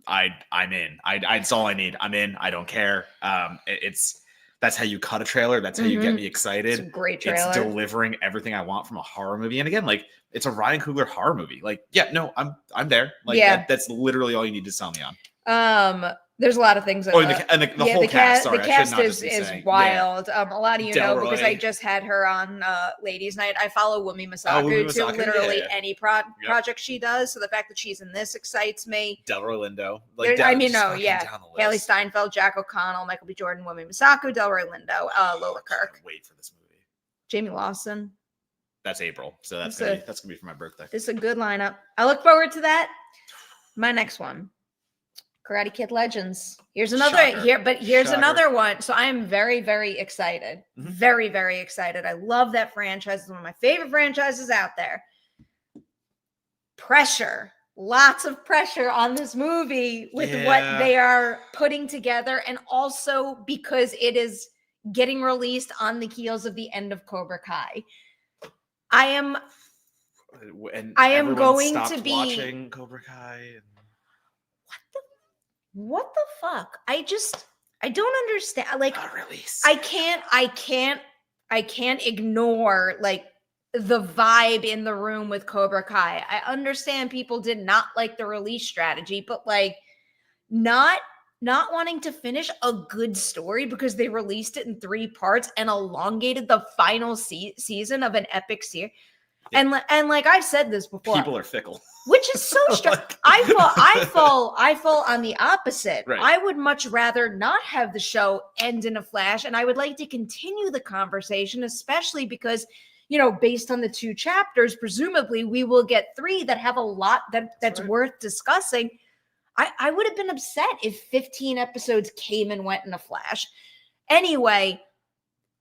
I'm in. It's all I need. I'm in. I don't care. That's how you cut a trailer. That's how you get me excited. It's a great trailer. It's delivering everything I want from a horror movie. And again, it's a Ryan Coogler horror movie. I'm there. That's literally all you need to sell me on. There's a lot of things. The whole cast. Sorry, the I cast should not just be is saying. wild. A lot of you know because I Delroy. just had her on Ladies Night. I follow Wumi Masaku Wumi to Masaku, literally yeah. any project she does. So the fact that she's in this excites me. Delroy Lindo. Haley Steinfeld, Jack O'Connell, Michael B. Jordan, Wumi Masaku, Delroy Lindo, Lola Kirk. Wait for this movie. Jamie Lawson. That's April, so that's gonna be for my birthday. This is a good lineup. I look forward to that. My next one. Karate Kid Legends. Here's another here's another one. So I am very, very excited. Very, very excited. I love that franchise. It's one of my favorite franchises out there. Pressure. Lots of pressure on this movie with what they are putting together, and also because it is getting released on the heels of the end of Cobra Kai. I am going to be watching Cobra Kai. What the fuck? I don't understand. Like, release. I can't ignore like the vibe in the room with Cobra Kai. I understand people did not like the release strategy, but like not wanting to finish a good story because they released it in 3 parts and elongated the final season of an epic series. And like I've said this before, people are fickle, which is so strange. I fall on the opposite. Right. I would much rather not have the show end in a flash, and I would like to continue the conversation, especially because, you know, based on the 2 chapters, presumably we will get 3 that have a lot that's right. worth discussing. I would have been upset if 15 episodes came and went in a flash. Anyway,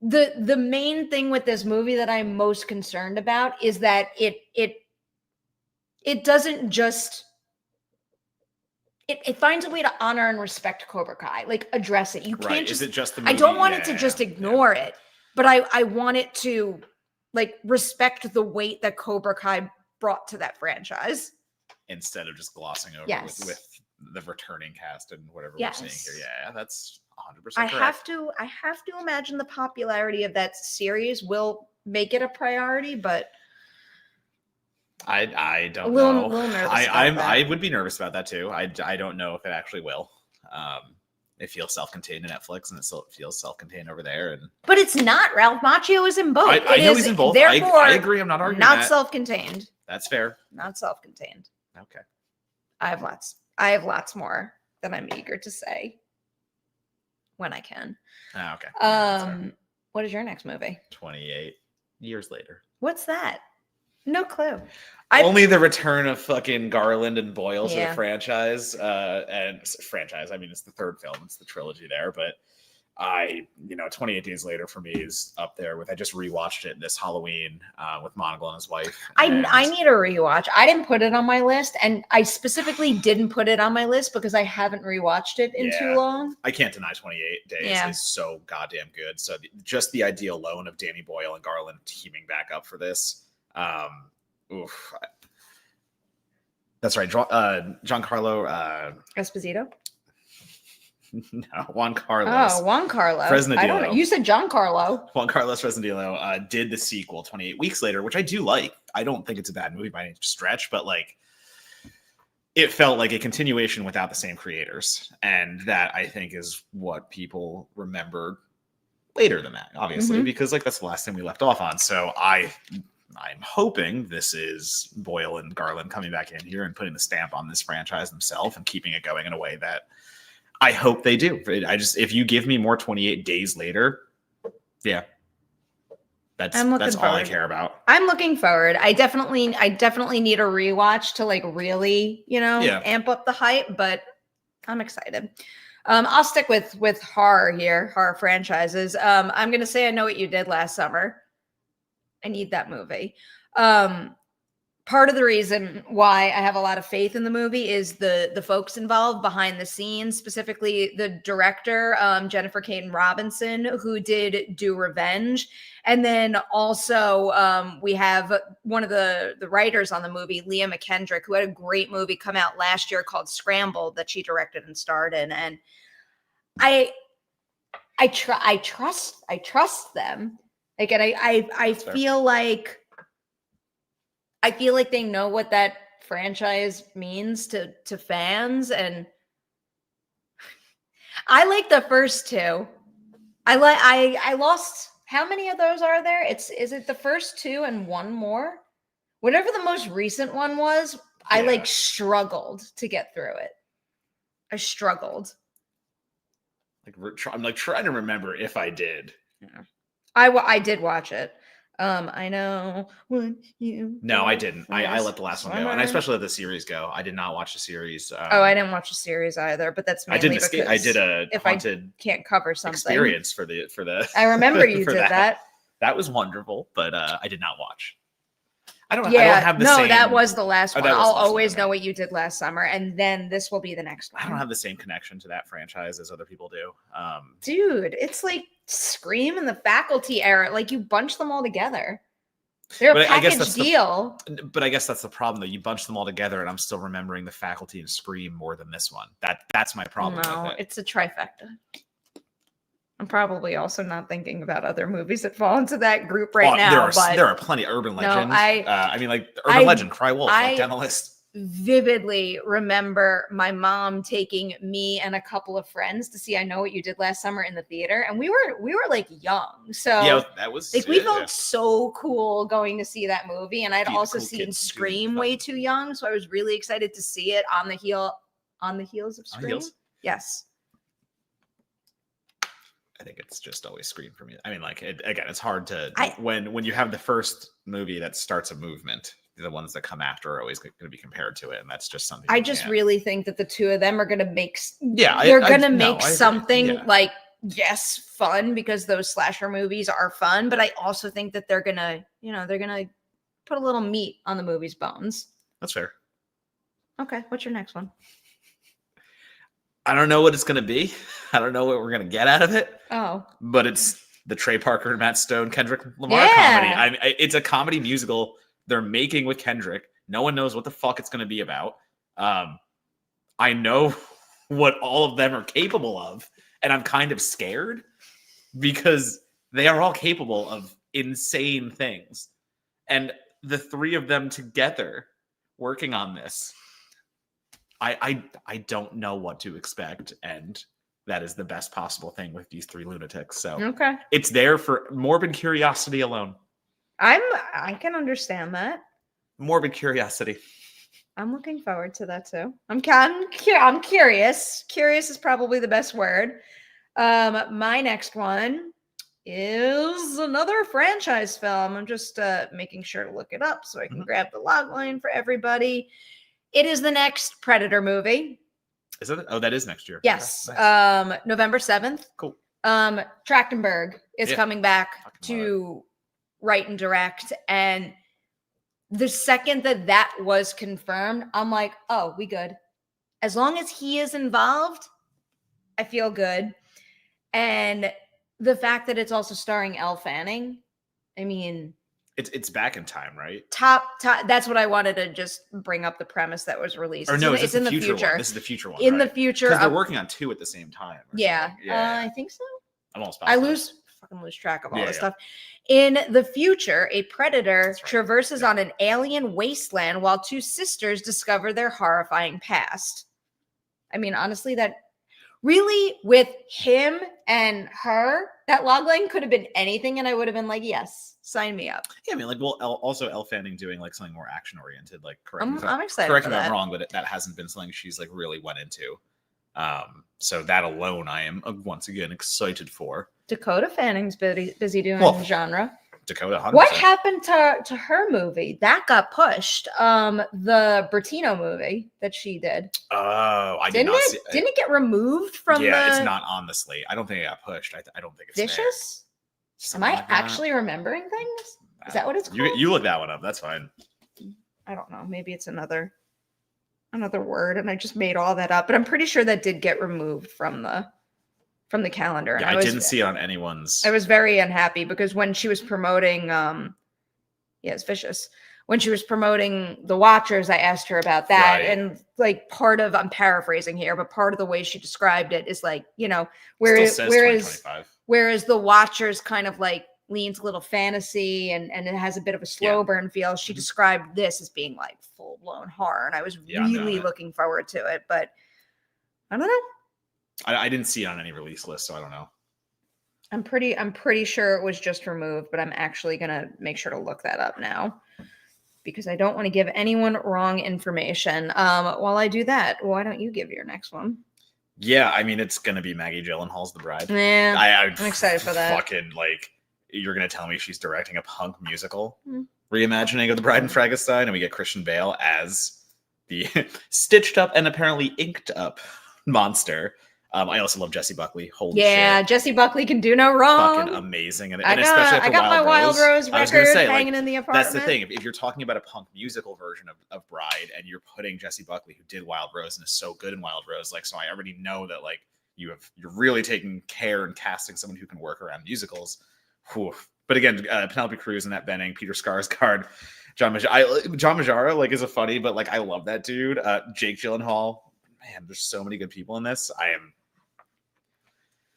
the main thing with this movie that I'm most concerned about is that it doesn't just it finds a way to honor and respect Cobra Kai, like address it. You can't right. just, is it just the movie? I don't want it to just ignore it, but I want it to like respect the weight that Cobra Kai brought to that franchise instead of just glossing over with the returning cast and whatever we're seeing here. Yeah, that's 100% correct. I have to imagine the popularity of that series will make it a priority, but I don't know. Little nervous I would be nervous about that too. I don't know if it actually will. It feels self-contained in Netflix, and it still feels self-contained over there. But it's not. Ralph Macchio is in both. I know he's in both. Therefore, I agree. I'm not arguing. Not self-contained. That's fair. Not self-contained. Okay. I have lots more that I'm eager to say when I can. Oh, okay. What is your next movie? 28 years later. What's that? No clue. Only the return of fucking Garland and Boyle to the franchise. And franchise, I mean, it's the 3rd film. It's the trilogy there. But 28 Days Later for me is up there with, I just rewatched it this Halloween with Monagle and his wife. I need a rewatch. I didn't put it on my list. And I specifically didn't put it on my list because I haven't rewatched it in too long. I can't deny 28 Days is so goddamn good. So just the idea alone of Danny Boyle and Garland teaming back up for this. That's right. Giancarlo Esposito. No, Juan Carlos. Oh, Juan Carlo. Fresnadillo. I don't know. You said Giancarlo. Juan Carlos Fresnadillo did the sequel 28 Weeks Later, which I do like. I don't think it's a bad movie by any stretch, but like it felt like a continuation without the same creators, and that I think is what people remember later than that, obviously, because like that's the last thing we left off on. So I'm hoping this is Boyle and Garland coming back in here and putting the stamp on this franchise themselves and keeping it going in a way that I hope they do. If you give me more 28 Days Later, that's all I care about. I'm looking forward. I definitely need a rewatch to like really, amp up the hype, but I'm excited. I'll stick with horror franchises. I'm going to say I Know What You Did Last Summer. I need that movie. Part of the reason why I have a lot of faith in the movie is the folks involved behind the scenes, specifically the director, Jennifer Caden Robinson, who did Do Revenge. And then also we have one of the writers on the movie, Leah McKendrick, who had a great movie come out last year called Scrambled that she directed and starred in. And I trust them. Like, and I feel like they know what that franchise means to fans, and I like the first two. I lost. How many of those are there? Is it the first two and one more? Whatever the most recent one was, I like struggled to get through it. I struggled. Like I'm like trying to remember if I did. Yeah. I did watch it. I know when you. No, I didn't. I let the last one go, and I especially let the series go. I did not watch the series. I didn't watch the series either, but that's mainly because I did a if haunted I can't cover something experience for the. I remember you did that. That was wonderful, but I did not watch. I don't have the same. No, that was the last one. I'll always know what you did last summer, and then this will be the next one. I don't have the same connection to that franchise as other people do. Dude, it's like Scream and the Faculty era. Like you bunch them all together. They're a package deal. But I guess that's the problem, though. You bunch them all together, and I'm still remembering the Faculty and Scream more than this one. That's my problem. No, with it. It's a trifecta. I'm probably also not thinking about other movies that fall into that group now. There are plenty of urban legends. No, I mean, like urban legend, Cry Wolf, like down the list. Vividly remember my mom taking me and a couple of friends to see I Know What You Did Last Summer in the theater, and we were like young, so that was like we felt so cool going to see that movie, and I'd also seen Scream way too young, so I was really excited to see it on the heels of Scream. Yes. I think it's just always Scream for me. I mean, like again, it's hard to when you have the first movie that starts a movement, the ones that come after are always going to be compared to it, and that's just something. I just really think that the two of them are going to make. Yeah, they're going to make something like fun, because those slasher movies are fun, but I also think that they're gonna put a little meat on the movie's bones. That's fair. Okay, what's your next one? I don't know what it's going to be. I don't know what we're going to get out of it. Oh. But it's the Trey Parker and Matt Stone, Kendrick Lamar comedy. It's a comedy musical they're making with Kendrick. No one knows what the fuck it's going to be about. I know what all of them are capable of, and I'm kind of scared because they are all capable of insane things. And the three of them together working on this, I don't know what to expect, and that is the best possible thing with these three lunatics. So okay, it's there for morbid curiosity alone. I can understand that. Morbid curiosity. I'm looking forward to that too. I'm curious. Curious is probably the best word. My next one is another franchise film. I'm just making sure to look it up so I can grab the log line for everybody. It is the next Predator movie. Is it? Oh, that is next year. Yes. Okay, nice. November 7th. Cool. Trachtenberg is coming back to write and direct. And the second that was confirmed, I'm like, oh, we good. As long as he is involved, I feel good. And the fact that it's also starring Elle Fanning, I mean, it's back in time, right? Top. That's what I wanted to just bring up, the premise that was released. Or no, it's in the future one. This is the future one. In the future. Because they're working on two at the same time. Yeah. I think so. I'm almost I lose track of all this stuff. In the future, a predator traverses on an alien wasteland while two sisters discover their horrifying past. I mean, honestly, that really, with him and her, that logline could have been anything, and I would have been like, yes, sign me up. Yeah, I mean, like, well, also Elle Fanning doing like something more action oriented. Like, I'm excited. Correct me if I'm wrong, but that hasn't been something she's like really went into. So that alone, I am once again excited for. Dakota Fanning's busy doing genre. Dakota, 100%. What happened to her movie? That got pushed. The Bertino movie that she did. Oh, I did not see it. Didn't it get removed from it's not on the slate. I don't think it got pushed. I don't think it's Vicious? Am I actually remembering things? Is that what it's called? You look that one up. That's fine. I don't know. Maybe it's another word, and I just made all that up. But I'm pretty sure that did get removed from the calendar. Yeah, I didn't see it on anyone's. I was very unhappy because when she was promoting, it's Vicious. When she was promoting The Watchers, I asked her about that. Right. And like I'm paraphrasing here, but part of the way she described it is like, whereas The Watchers kind of like leans a little fantasy and it has a bit of a slow burn feel. She described this as being like full blown horror. And I was really looking forward to it, but I don't know. I didn't see it on any release list, so I don't know. I'm pretty sure it was just removed, but I'm actually gonna make sure to look that up now because I don't want to give anyone wrong information. While I do that, why don't you give your next one? Yeah, I mean, it's gonna be Maggie Gyllenhaal's The Bride. Yeah, I'm excited for that. Fucking like, you're gonna tell me she's directing a punk musical reimagining of The Bride and Frankenstein, and we get Christian Bale as the stitched up and apparently inked up monster. I also love Jessie Buckley. Holy shit. Jessie Buckley can do no wrong. Fucking amazing. And I especially got my Wild Rose record hanging in the apartment. That's the thing. If you're talking about a punk musical version of Bride and you're putting Jessie Buckley, who did Wild Rose and is so good in Wild Rose, like, so I already know that like you're really taking care and casting someone who can work around musicals. Whew. But again, Penelope Cruz, Annette Bening, Peter Skarsgård, John Majara, like, is a funny, but like I love that dude. Jake Gyllenhaal. Man, there's so many good people in this.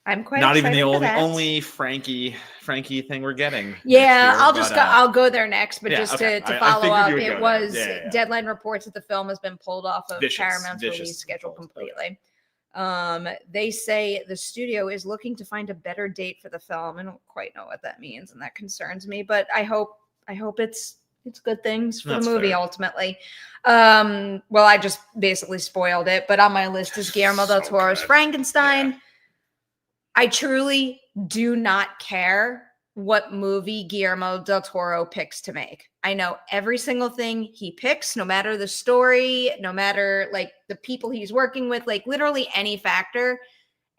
I'm quite not even the only Frankie thing we're getting. Yeah, I'll go there next, but just to follow up, it was Deadline reports that the film has been pulled off of Paramount's release schedule completely. They say the studio is looking to find a better date for the film. I don't quite know what that means, and that concerns me, but I hope it's good things for the movie ultimately. Well, I just basically spoiled it, but on my list is Guillermo del Toro's Frankenstein. Yeah. I truly do not care what movie Guillermo del Toro picks to make. I know every single thing he picks, no matter the story, no matter like the people he's working with, like literally any factor,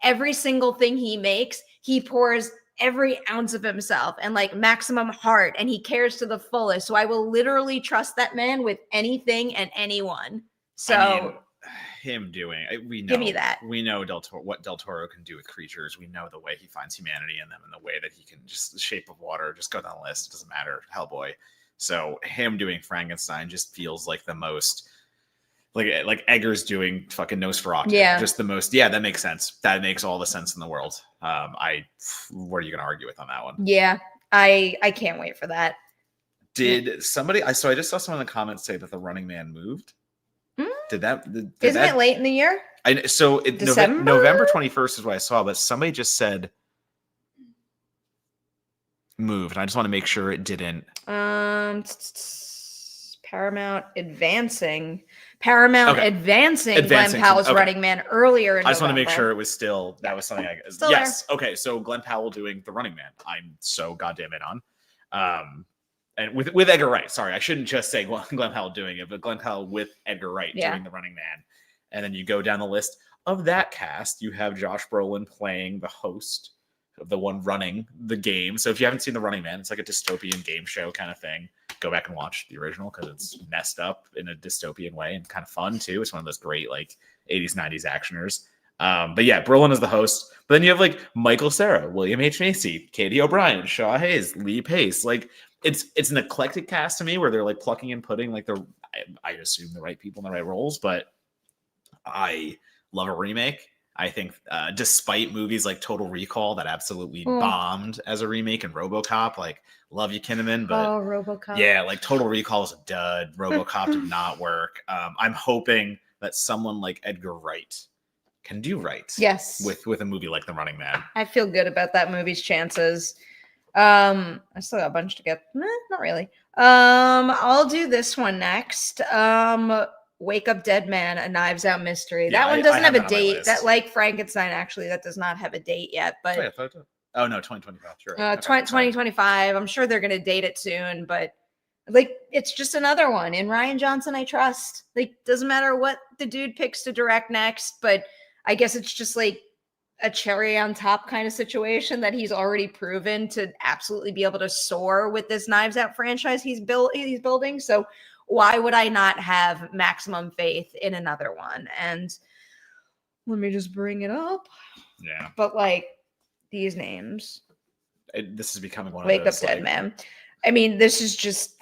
every single thing he makes, he pours every ounce of himself and like maximum heart, and he cares to the fullest. So I will literally trust that man with anything and anyone. So I mean, him doing, we know, give me that. We know what Del Toro can do with creatures. We know the way he finds humanity in them and the way that he can just, the Shape of Water, just go down the list. It doesn't matter. Hellboy. So him doing Frankenstein just feels like the most, like Eggers doing fucking Nosferatu. Yeah. Just the most. Yeah, that makes sense. That makes all the sense in the world. What are you going to argue with on that one? Yeah, I can't wait for that. Did somebody? I just saw someone in the comments say that The Running Man moved. Isn't it late in the year? November 21st is what I saw, but somebody just said moved, and I just want to make sure it didn't. Paramount advancing Glenn Powell's Running Man earlier in I just November. want to make sure it was still, that was something yes. There. Okay, so Glenn Powell doing The Running Man. I'm so goddamn in on. And with Edgar Wright. Sorry, I shouldn't just say Glenn Powell doing it, but Glenn Powell with Edgar Wright doing The Running Man. And then you go down the list of that cast. You have Josh Brolin playing the host of the one running the game. So if you haven't seen The Running Man, it's like a dystopian game show kind of thing. Go back and watch the original because it's messed up in a dystopian way and kind of fun too. It's one of those great like 80s, 90s actioners. But yeah, Brolin is the host. But then you have like Michael Cera, William H. Macy, Katie O'Brien, Shaw Hayes, Lee Pace. Like it's an eclectic cast to me where they're like plucking and putting like I assume the right people in the right roles. But I love a remake. I think despite movies like Total Recall that absolutely bombed as a remake, and RoboCop, like love you Kinnaman, but RoboCop. Yeah, like Total Recall is a dud. RoboCop did not work. I'm hoping that someone like Edgar Wright can do right. Yes. With a movie like The Running Man. I feel good about that movie's chances. I still got a bunch to get. Not really. I'll do this one next. Wake Up Dead Man, A Knives Out Mystery. Yeah, that one doesn't have a date. That, like Frankenstein, actually, that does not have a date yet. But oh no, 2025. Sure. 2025. I'm sure they're gonna date it soon, but like it's just another one. In Rian Johnson, I trust. Like, doesn't matter what the dude picks to direct next, but I guess it's just like a cherry on top kind of situation that he's already proven to absolutely be able to soar with this Knives Out franchise he's building. So why would I not have maximum faith in another one? And let me just bring it up. Yeah. But like these names. This is becoming one of Wake those. Up Dead Man. I mean, this is just,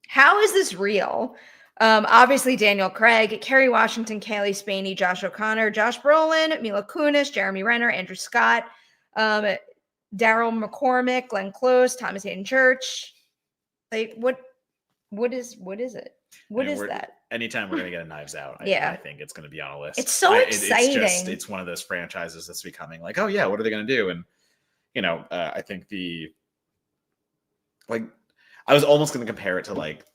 how is this real? Obviously Daniel Craig, Kerry Washington, Kaylee Spaney, Josh O'Connor, Josh Brolin, Mila Kunis, Jeremy Renner, Andrew Scott, Daryl McCormick, Glenn Close, Thomas Hayden Church. Like what is it? What is that? anytime we're gonna get a Knives Out, I think it's gonna be on a list. It's so exciting. It's one of those franchises that's becoming like, oh yeah, what are they gonna do? And I think I was almost gonna compare it to like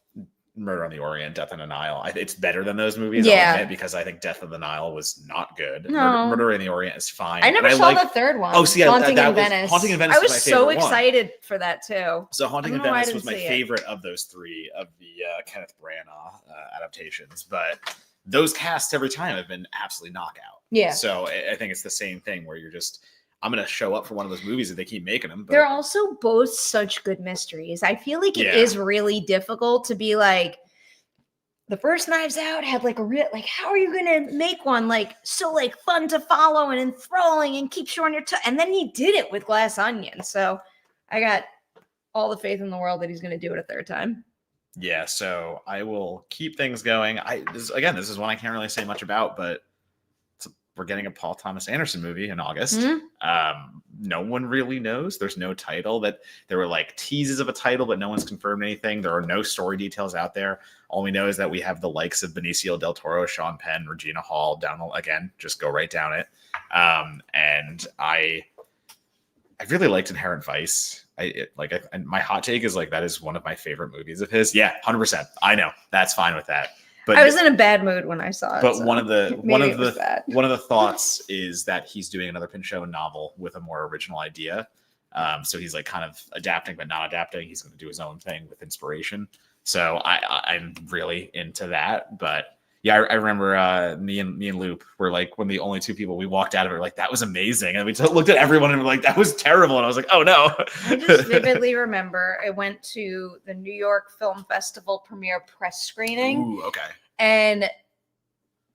Murder on the Orient, Death on the Nile. It's better than those movies, I'll admit, because I think Death on the Nile was not good. No. Murder in the Orient is fine. I never saw the third one. Oh, see, Haunting in Venice. Haunting in Venice. I was my so favorite excited for that too. So Haunting in Venice was my favorite of those three of the Kenneth Branagh adaptations. But those casts every time have been absolutely knockout. Yeah. So I think it's the same thing where you're just, I'm going to show up for one of those movies if they keep making them. But they're also both such good mysteries. I feel like it is really difficult to be like, the first Knives Out had like a real, like, how are you going to make one like so like fun to follow and enthralling and keeps you on your toe? And then he did it with Glass Onion. So I got all the faith in the world that he's going to do it a third time. Yeah. So I will keep things going. This is one I can't really say much about, but we're getting a Paul Thomas Anderson movie in August. Mm-hmm. No one really knows. There's no title. That there were like teases of a title, but no one's confirmed anything. There are no story details out there. All we know is that we have the likes of Benicio del Toro, Sean Penn, Regina Hall down again. Just go right down it. And I really liked Inherent Vice. And my hot take is like that is one of my favorite movies of his. Yeah, 100%. I know, that's fine with that. But I was in a bad mood when I saw it. But so one of the thoughts is that he's doing another Pinchot novel with a more original idea. So he's like kind of adapting but not adapting. He's going to do his own thing with inspiration. So I'm really into that. But yeah, I remember me and Loop were like when the only two people we walked out of it, like that was amazing, and we looked at everyone and were like that was terrible, and I was like, oh no. I just vividly remember I went to the New York Film Festival premiere press screening. Ooh, okay. And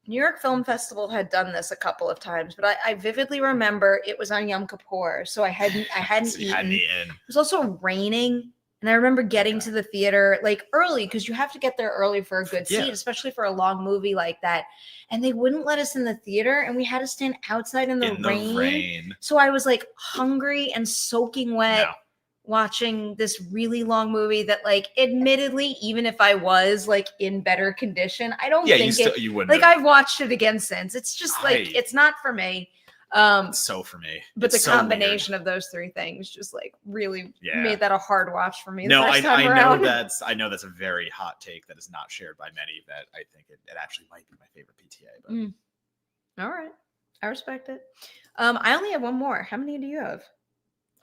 New York Film Festival had done this a couple of times, but I vividly remember it was on Yom Kippur, so I hadn't eaten. It was also raining. And I remember getting to the theater like early because you have to get there early for a good seat, especially for a long movie like that. And they wouldn't let us in the theater and we had to stand outside in the rain. So I was like hungry and soaking wet watching this really long movie that like admittedly, even if I was like in better condition, I don't think you wouldn't like I've watched it again since. It's just like it's not for me. So for me, but the combination of those three things just like really made that a hard watch for me. No, I know that's a very hot take that is not shared by many. That I think it actually might be my favorite PTA. But all right, I respect it. I only have one more. How many do you have?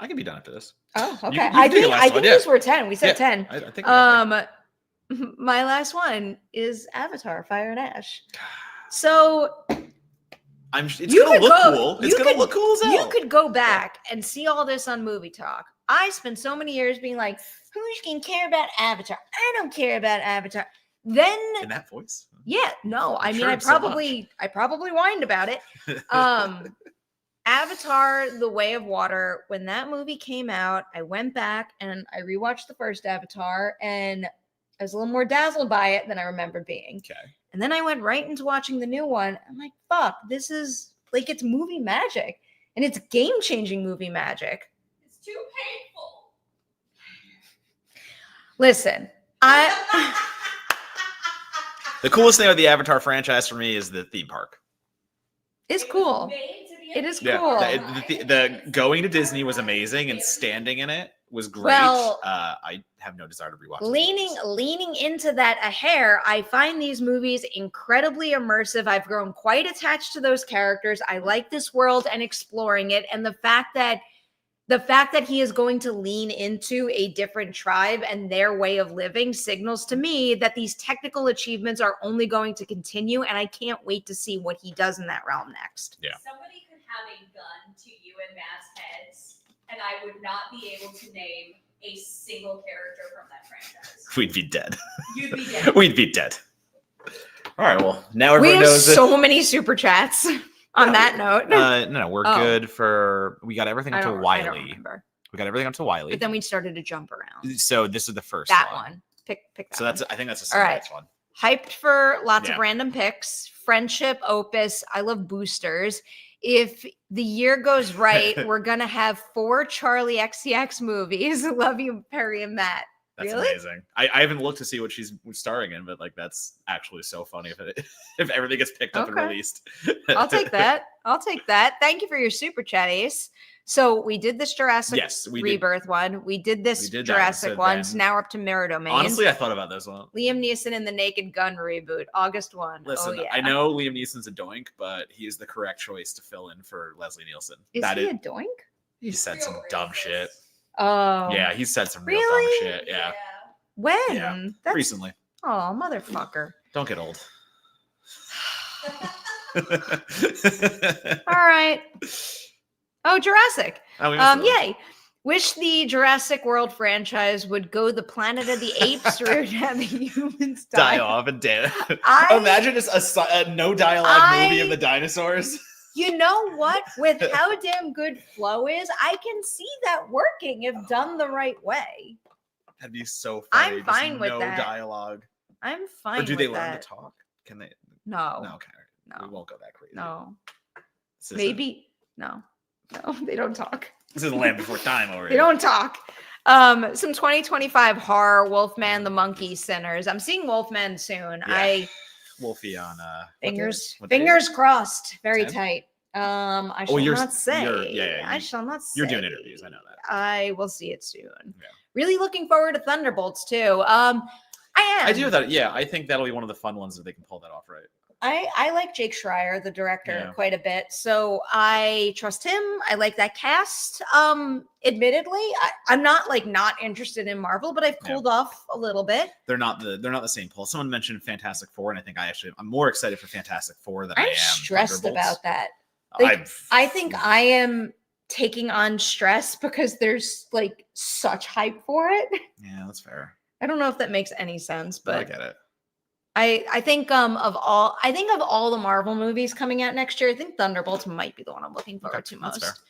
I can be done after this. Oh, okay. I think these were 10. We said 10. I think. My last one is Avatar: Fire and Ash. So. It's gonna look cool. It's gonna look cool as hell. You could go back and see all this on Movie Talk. I spent so many years being like, who's gonna care about Avatar? I don't care about Avatar. Then in that voice? Yeah, no. I mean, I probably whined about it. Avatar: The Way of Water, when that movie came out, I went back and I rewatched the first Avatar and I was a little more dazzled by it than I remember being. Okay. And then I went right into watching the new one. I'm like, fuck, this is like, it's movie magic. And it's game-changing movie magic. It's too painful. Listen, the coolest thing about the Avatar franchise for me is the theme park. It's cool. It is cool. The going to Disney was amazing, and standing in it was great. Well, I have no desire to rewatch. Leaning into that a hair, I find these movies incredibly immersive. I've grown quite attached to those characters. I like this world and exploring it, and the fact that he is going to lean into a different tribe and their way of living signals to me that these technical achievements are only going to continue, and I can't wait to see what he does in that realm next. Yeah. Somebody could have a gun to you and Matt's heads, and I would not be able to name a single character from that franchise. We'd be dead. You'd be dead. We'd be dead. All right, well, now everyone knows we have so many super chats on that note. No, we're good for, we got everything up to Wiley. We got everything up to Wiley. But then we started to jump around. So this is the first one. Pick that so one. I think that's the next one. Hyped for lots of random picks. Friendship, Opus. I love boosters. If the year goes right, we're going to have 4 Charlie XCX movies. Love you, Perri and Matt. That's Really? amazing. I haven't looked to see what she's starring in, but like that's actually so funny if everything gets picked up and Okay. released. I'll take that. I'll take that. Thank you for your super chat, Ace. So we did this Jurassic Yes, we did. Rebirth one. We did this We did that one, Jurassic so one. So then- now we're up to Mirror Domain. Honestly, I thought about this one. Liam Neeson in the Naked Gun reboot, August 1. Listen, oh, yeah. I know Liam Neeson's a doink, but he is the correct choice to fill in for Leslie Nielsen. Is he a doink? He said some dumb shit. Oh. Yeah, he said some real Really? dumb shit. Yeah, When? Yeah. That's... recently. Oh, motherfucker. Don't get old. All right. Oh, Jurassic. Oh, we missed it. Yay. Wish the Jurassic World franchise would go the Planet of the Apes route, having humans Die die. off and dead. I- Imagine just a no dialogue movie of the dinosaurs. You know what? With how damn good Flow is, I can see that working if done the right way. That'd be so I'm funny. fine just with no that. dialogue. I'm fine Or do with they that. learn to talk? Can they? No. No, okay. No. We won't go that crazy. No. This isn't- Maybe. No. No, they don't talk. This isn't Land Before Time over They here. don't talk. Some 2025 horror, Wolfman the Monkey Sinners. I'm seeing Wolfman soon. Yeah. Wolfie on Fingers crossed. Very 10? tight. I shall not say. I shall not say. You're doing interviews, I know that. I will see it soon. Yeah. Really looking forward to Thunderbolts too. I am. I do that. Yeah, I think that'll be one of the fun ones if they can pull that off right. I like Jake Schreier, the director, Yeah. quite a bit. So I trust him. I like that cast. Admittedly, I'm not not interested in Marvel, but I've cooled off a little bit. They're not the same pull. Someone mentioned Fantastic Four, and I think I'm more excited for Fantastic Four than I I'm am stressed Thunderbolts. about that. I think I am taking on stress because there's such hype for it. Yeah, that's fair. I don't know if that makes any sense, but I get it. I think of all the Marvel movies coming out next year, I think Thunderbolts might be the one I'm looking forward to that's most.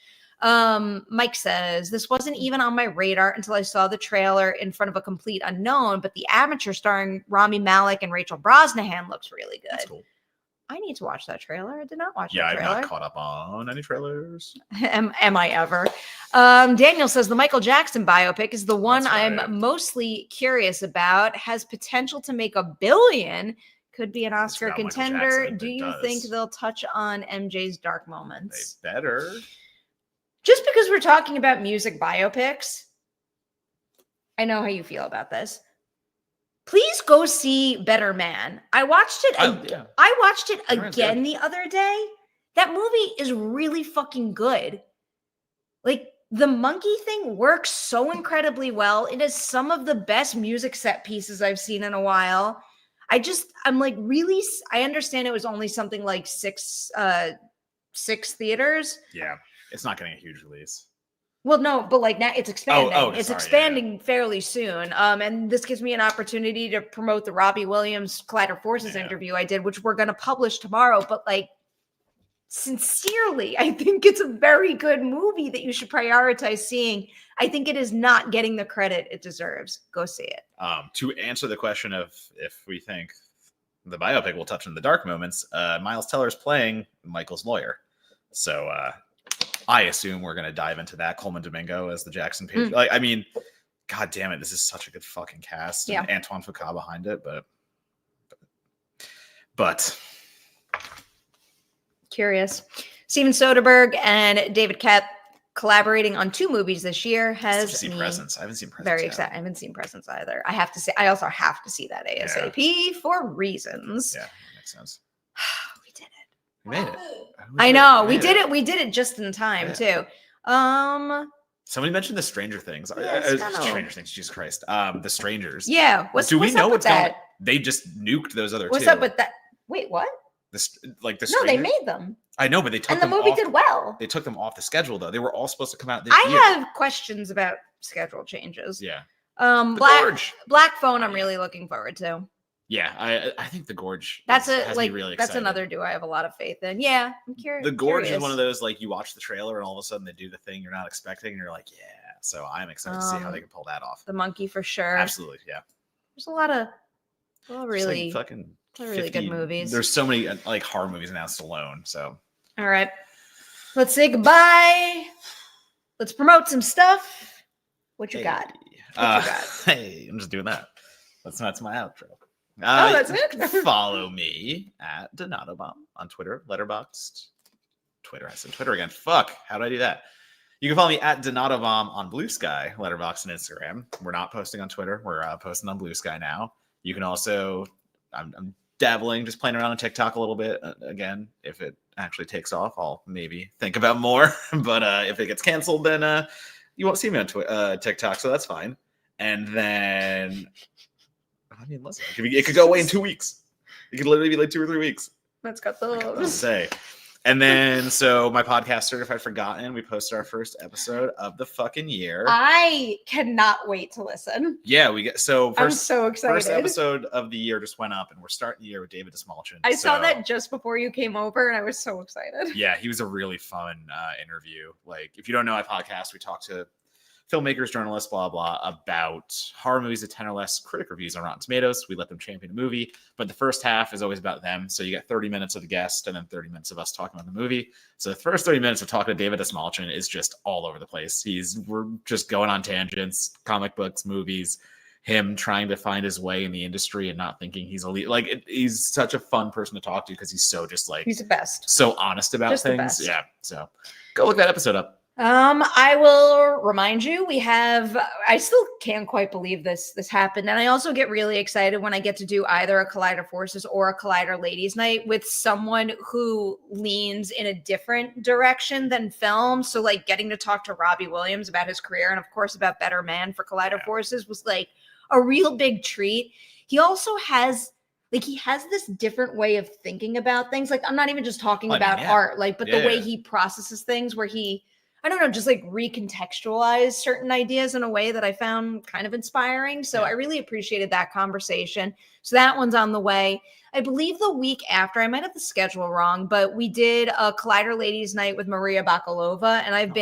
fair. Mike says this wasn't even on my radar until I saw the trailer in front of a complete unknown, but the amateur starring Rami Malek and Rachel Brosnahan looks really good. That's cool. I need to watch that trailer. I did not watch Yeah, that I've trailer. not caught up on any trailers. Am I ever? Daniel says the Michael Jackson biopic is the one That's right. I'm mostly curious about. Has potential to make $1 billion. Could be an Oscar about Michael contender. Jackson, Do it you think does. they'll touch on MJ's dark They moments? better. Just because we're talking about music biopics, I know how you feel about this. Please go see Better Man. I watched it. Yeah. I watched it Better Man's again good. the other day. That movie is really fucking good. The monkey thing works so incredibly well. It is some of the best music set pieces I've seen in a while. I'm really, I understand it was only something like six theaters. Yeah, it's not getting a huge release. Well, no, but now it's expanding. It's sorry, expanding fairly soon. And this gives me an opportunity to promote the Robbie Williams Collider Forces interview I did, which we're going to publish tomorrow. But sincerely, I think it's a very good movie that you should prioritize seeing. I think it is not getting the credit it deserves. Go see it. To answer the question of if we think the biopic will touch on the dark moments, Miles Teller's playing Michael's lawyer. So I assume we're going to dive into that. Coleman Domingo as the Jackson Page. God damn it. This is such a good fucking cast. Yeah. And Antoine Fuqua behind it. But Curious. Steven Soderbergh and David Koepp collaborating on 2 movies this year has me Presence. I haven't seen Presence very yet. excited. I haven't seen Presence either. I have to say, I also have to see that ASAP for reasons. Yeah, that makes sense. We did it. We made it. I know. We did it. We did it just in time too. Somebody mentioned the Stranger Things. Yes, I know. Stranger Things, Jesus Christ. The Strangers. Yeah. Do we know up what's with going? that? They just nuked those other What's two. up with that? Wait, what? No, No, they Strangers? made them. I know, but they took And the them movie off. did well. They took them off the schedule though. They were all supposed to come out this I year. have questions about schedule changes. Yeah. The Gorge. Black Phone I'm really looking forward to. Yeah, I think the Gorge. That's has me really that's excited. another duo I have a lot of faith in. Yeah, I'm curious. The Gorge is one of those you watch the trailer and all of a sudden they do the thing you're not expecting and you're like, yeah. So I'm excited to see how they can pull that off. The monkey for sure. Absolutely, yeah. There's a lot of really fucking really good movies. There's so many horror movies announced alone. So all right, let's say goodbye. Let's promote some stuff. What you got? What you got? Hey, I'm just doing that. That's my outro. That's it? Follow me at DonatoBomb on Twitter, Letterboxd. I said Twitter again. Fuck. How do I do that? You can follow me at DonatoBomb on Blue Sky, Letterboxd, and Instagram. We're not posting on Twitter. We're posting on Blue Sky now. You can also, I'm dabbling, just playing around on TikTok a little bit. Again, if it actually takes off, I'll maybe think about more. But if it gets canceled, then you won't see me on TikTok, so that's fine. And then, I mean, listen, it could go away in 2 weeks. It could literally be like 2 or 3 weeks. Let's got I got those. to say. And then, so my podcast, Certified Forgotten, we posted our first episode of the fucking year. I cannot wait to listen. Yeah, we get I'm so excited. First episode of the year just went up, and we're starting the year with David Desmalchin. I saw that just before you came over, and I was so excited. Yeah, he was a really fun interview. Like, if you don't know my podcast, we talk to filmmakers, journalists, blah, blah, about horror movies with 10 or less critic reviews on Rotten Tomatoes. We let them champion a movie, but the first half is always about them. So you get 30 minutes of the guest and then 30 minutes of us talking about the movie. So the first 30 minutes of talking to David Desmalchin is just all over the place. We're just going on tangents, comic books, movies, him trying to find his way in the industry and not thinking he's elite. Like, he's such a fun person to talk to because he's so just like, he's the best. So honest about just things. Yeah. So go look that episode up. I will remind you, I still can't quite believe this happened. And I also get really excited when I get to do either a Collider Forces or a Collider Ladies Night with someone who leans in a different direction than film. So like getting to talk to Robbie Williams about his career and of course about Better Man for Collider Forces was like a real big treat. He also has this different way of thinking about things. Like, I'm not even just talking about art, but the way he processes things where he, I don't know, just like recontextualize certain ideas in a way that I found kind of inspiring. So I really appreciated that conversation. So that one's on the way. I believe the week after, I might have the schedule wrong, but we did a Collider Ladies Night with Maria Bakalova. And I've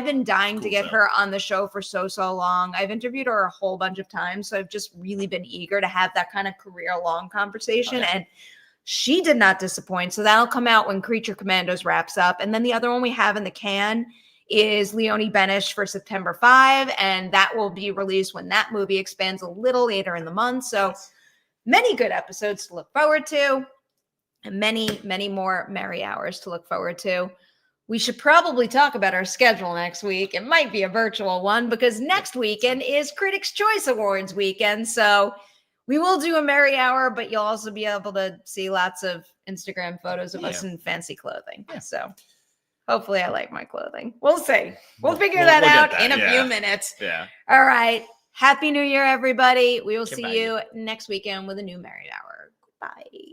been dying to get her on the show for so long. I've interviewed her a whole bunch of times. So I've just really been eager to have that kind of career-long conversation. And she did not disappoint. So that'll come out when Creature Commandos wraps up. And then the other one we have in the can is Leonie Benish for September 5. And that will be released when that movie expands a little later in the month. So many good episodes to look forward to and many, many more Merri Hours to look forward to. We should probably talk about our schedule next week. It might be a virtual one because next weekend is Critics' Choice Awards weekend. So we will do a Merri Hour, but you'll also be able to see lots of Instagram photos of us in fancy clothing. So hopefully I like my clothing. We'll see. We'll figure that out in a few minutes. Yeah. All right. Happy New Year, everybody. We will see you next weekend with a new Merri Hour. Goodbye.